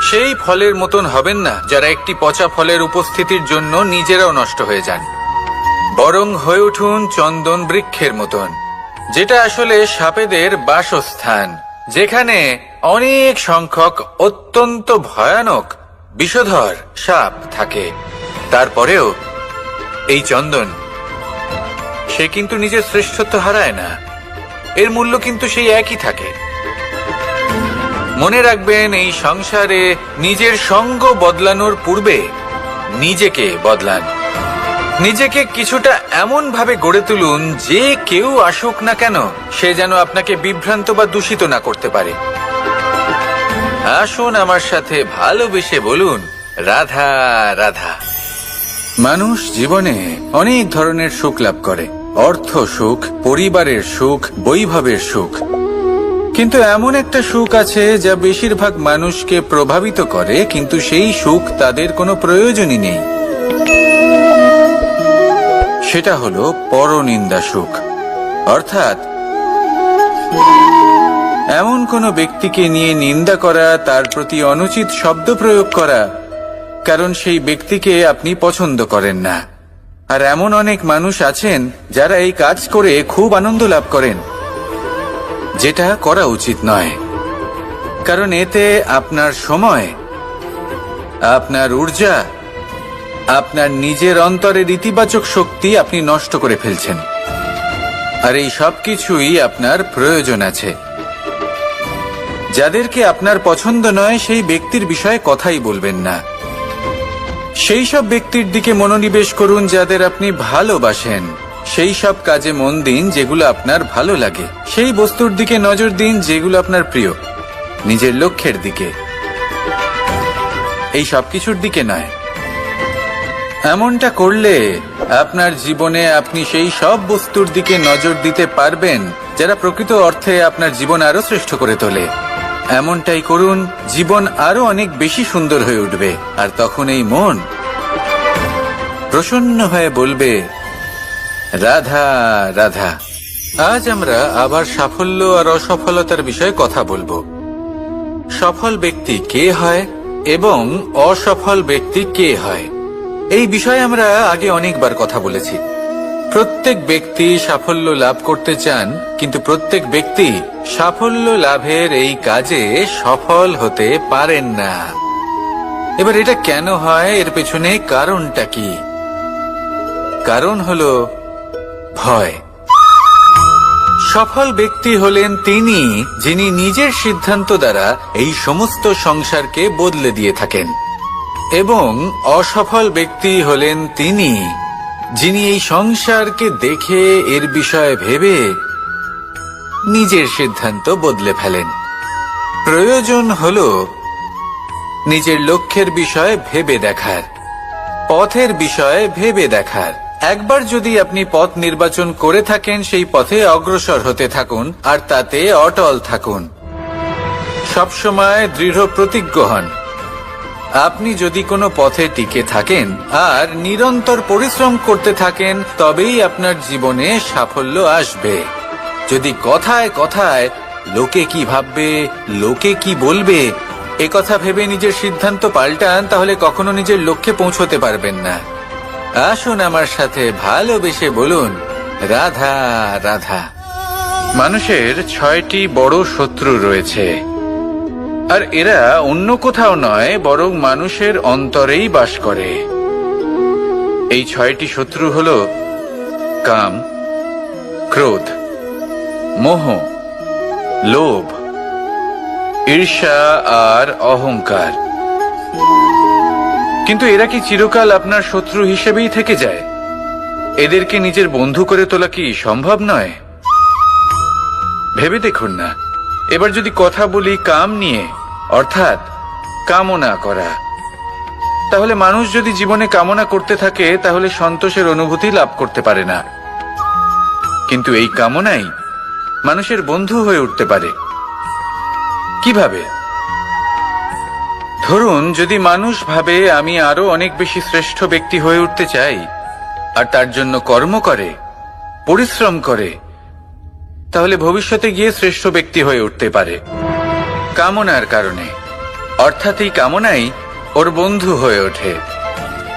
সেই ফলের মতন হবেন না যারা একটি পচা ফলের উপস্থিতির জন্য নিজেরাও নষ্ট হয়ে যান। বরং হয়ে উঠুন চন্দন বৃক্ষের মতন, যেটা আসলে সাপেদের বাসস্থান, যেখানে অনেক সংখ্যক অত্যন্ত ভয়ানক বিষধর সাপ থাকে। তারপরেও এই চন্দন, সে কিন্তু নিজের শ্রেষ্ঠত্ব হারায় না, এর মূল্য কিন্তু সেই একই থাকে। মনে রাখবেন, এই সংসারে নিজের সঙ্গ বদলানোর পূর্বে নিজেকে বদলান। নিজেকে কিছুটা এমন ভাবে গড়ে তুলুন যে কেউ আসুক না কেন সে যেন আপনাকে বিভ্রান্ত বা দূষিত না করতে পারে। আসুন আমার সাথে ভালোবেসে বলুন, রাধা রাধা। মানুষ জীবনে অনেক ধরনের সুখ লাভ করে, অর্থ সুখ, পরিবারের সুখ, বৈভবের সুখ। কিন্তু এমন একটা সুখ আছে যা বেশিরভাগ মানুষকে প্রভাবিত করে, কিন্তু সেই সুখ তাদের কোনো প্রয়োজনই নেই। সেটা হলো পরনিন্দা সুখ। অর্থাৎ এমন কোনো ব্যক্তিকে নিয়ে নিন্দা করা, তার প্রতি অনুচিত শব্দ প্রয়োগ করা, কারণ সেই ব্যক্তিকে আপনি পছন্দ করেন না। আর এমন অনেক মানুষ আছেন যারা এই কাজ করে খুব আনন্দ লাভ করেন, যেটা করা উচিত নয়। কারণ এতে আপনার সময়, আপনার ঊর্জা, আপনার নিজের অন্তরের ইতিবাচক শক্তি আপনি নষ্ট করে ফেলছেন। আর এই সব কিছুই আপনার প্রয়োজন আছে। যাদেরকে আপনার পছন্দ নয় সেই ব্যক্তির বিষয়ে কথাই বলবেন না। সেই সব ব্যক্তির দিকে মনোনিবেশ করুন যাদের আপনি ভালোবাসেন। সেই সব কাজে মন দিন যেগুলো আপনার ভালো লাগে। সেই বস্তুর দিকে নজর দিন যেগুলো আপনার প্রিয়, নিজের লক্ষ্যের দিকে, এই সব কিছুর দিকে নয়। এমনটা করলে আপনার জীবনে আপনি সেই সব বস্তুর দিকে নজর দিতে পারবেন যারা প্রকৃত অর্থে আপনার জীবন আরো শ্রেষ্ঠ করে তোলে। এমনটাই করুন, জীবন আরো অনেক বেশি সুন্দর হয়ে উঠবে। আর তখন এই মন প্রসন্ন হয়ে বলবে, রাধা রাধা। আজ আমরা আবার সাফল্য আর অসফলতার বিষয়ে কথা বলবো। সফল ব্যক্তি কে হয় এবং অসফল ব্যক্তি কে হয়, এই বিষয়ে আমরা আগে অনেকবার কথা বলেছি। প্রত্যেক ব্যক্তি সাফল্য লাভ করতে চান, কিন্তু প্রত্যেক ব্যক্তি সাফল্য লাভের এই কাজে সফল হতে পারেন না। এবার এটা কেন হয়, এর পেছনে কারণটা কি? কারণ হলো ভয়। সফল ব্যক্তি হলেন তিনি যিনি নিজের সিদ্ধান্ত দ্বারা এই সমস্ত সংসারকে বদলে দিয়ে থাকেন। এবং অসফল ব্যক্তি হলেন তিনি, যিনি এই সংসারকে দেখে এর বিষয়ে ভেবে নিজের সিদ্ধান্ত বদলে ফেলেন। প্রয়োজন হল নিজের লক্ষ্যের বিষয়ে ভেবে দেখার, পথের বিষয়ে ভেবে দেখার। একবার যদি আপনি পথ নির্বাচন করে থাকেন, সেই পথে অগ্রসর হতে থাকুন আর তাতে অটল থাকুন। সবসময় দৃঢ় প্রতিজ্ঞ হন। আপনি যদি কোনো পথে টিকে থাকেন আর নিরন্তর পরিশ্রম করতে থাকেন, তবেই আপনার জীবনে সাফল্য আসবে। যদি কথায় কথায় লোকে কি ভাববে, লোকে কি বলবে, একথা ভেবে নিজের সিদ্ধান্ত পাল্টান, তাহলে কখনো নিজের লক্ষ্যে পৌঁছতে পারবেন না। আসুন আমার সাথে ভালোবেসে বলুন, রাধা রাধা। মানুষের 6টি বড় শত্রু রয়েছে, আর এরা অন্য কোথাও নয়, বরং মানুষের অন্তরেই বাস করে। এই 6টি শত্রু হল কাম, ক্রোধ, মোহ, লোভ, ঈর্ষা আর অহংকার। কিন্তু এরা কি চিরকাল আপনার শত্রু হিসেবেই থেকে যায়? এদেরকে নিজের বন্ধু করে তোলা কি সম্ভব নয়? ভেবে দেখুন না। এবার যদি কথা বলি কাম নিয়ে, অর্থাৎ কামনা করা, তাহলে মানুষ যদি জীবনে কামনা করতে থাকে, তাহলে সন্তোষের অনুভূতি লাভ করতে পারে না। কিন্তু এই কামনাই মানুষের বন্ধু হয়ে উঠতে পারে। কিভাবে? ধরুন, যদি মানুষ ভাবে আমি আরো অনেক বেশি শ্রেষ্ঠ ব্যক্তি হয়ে উঠতে চাই, আর তার জন্য কর্ম করে, পরিশ্রম করে, তাহলে ভবিষ্যতে গিয়ে শ্রেষ্ঠ ব্যক্তি হয়ে উঠতে পারে কামনার কারণে। অর্থাৎ এই কামনাই ওর বন্ধু হয়ে ওঠে।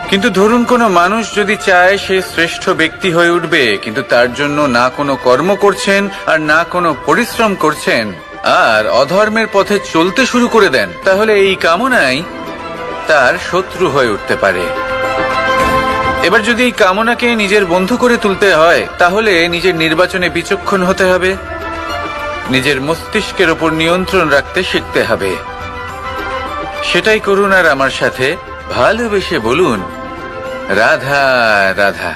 কিন্তু ধরুন, কোনো মানুষ যদি চায় সে শ্রেষ্ঠ ব্যক্তি হয়ে উঠবে, কিন্তু তার জন্য না কোনো কর্ম করছেন আর না কোনো পরিশ্রম করছেন, আর অধর্মের পথে চলতে শুরু করে দেন, তাহলে এই কামনাই তার শত্রু হয়ে উঠতে পারে। এবার যদি এই কামনাকে নিজের বন্ধু করে তুলতে হয়, তাহলে নিজের নির্বাচনে বিচক্ষণ হতে হবে, নিজের মস্তিষ্কের ওপর নিয়ন্ত্রণ রাখতে শিখতে হবে। সেটাই করুন আর আমার সাথে ভালোবেসে বলুন, রাধা রাধা।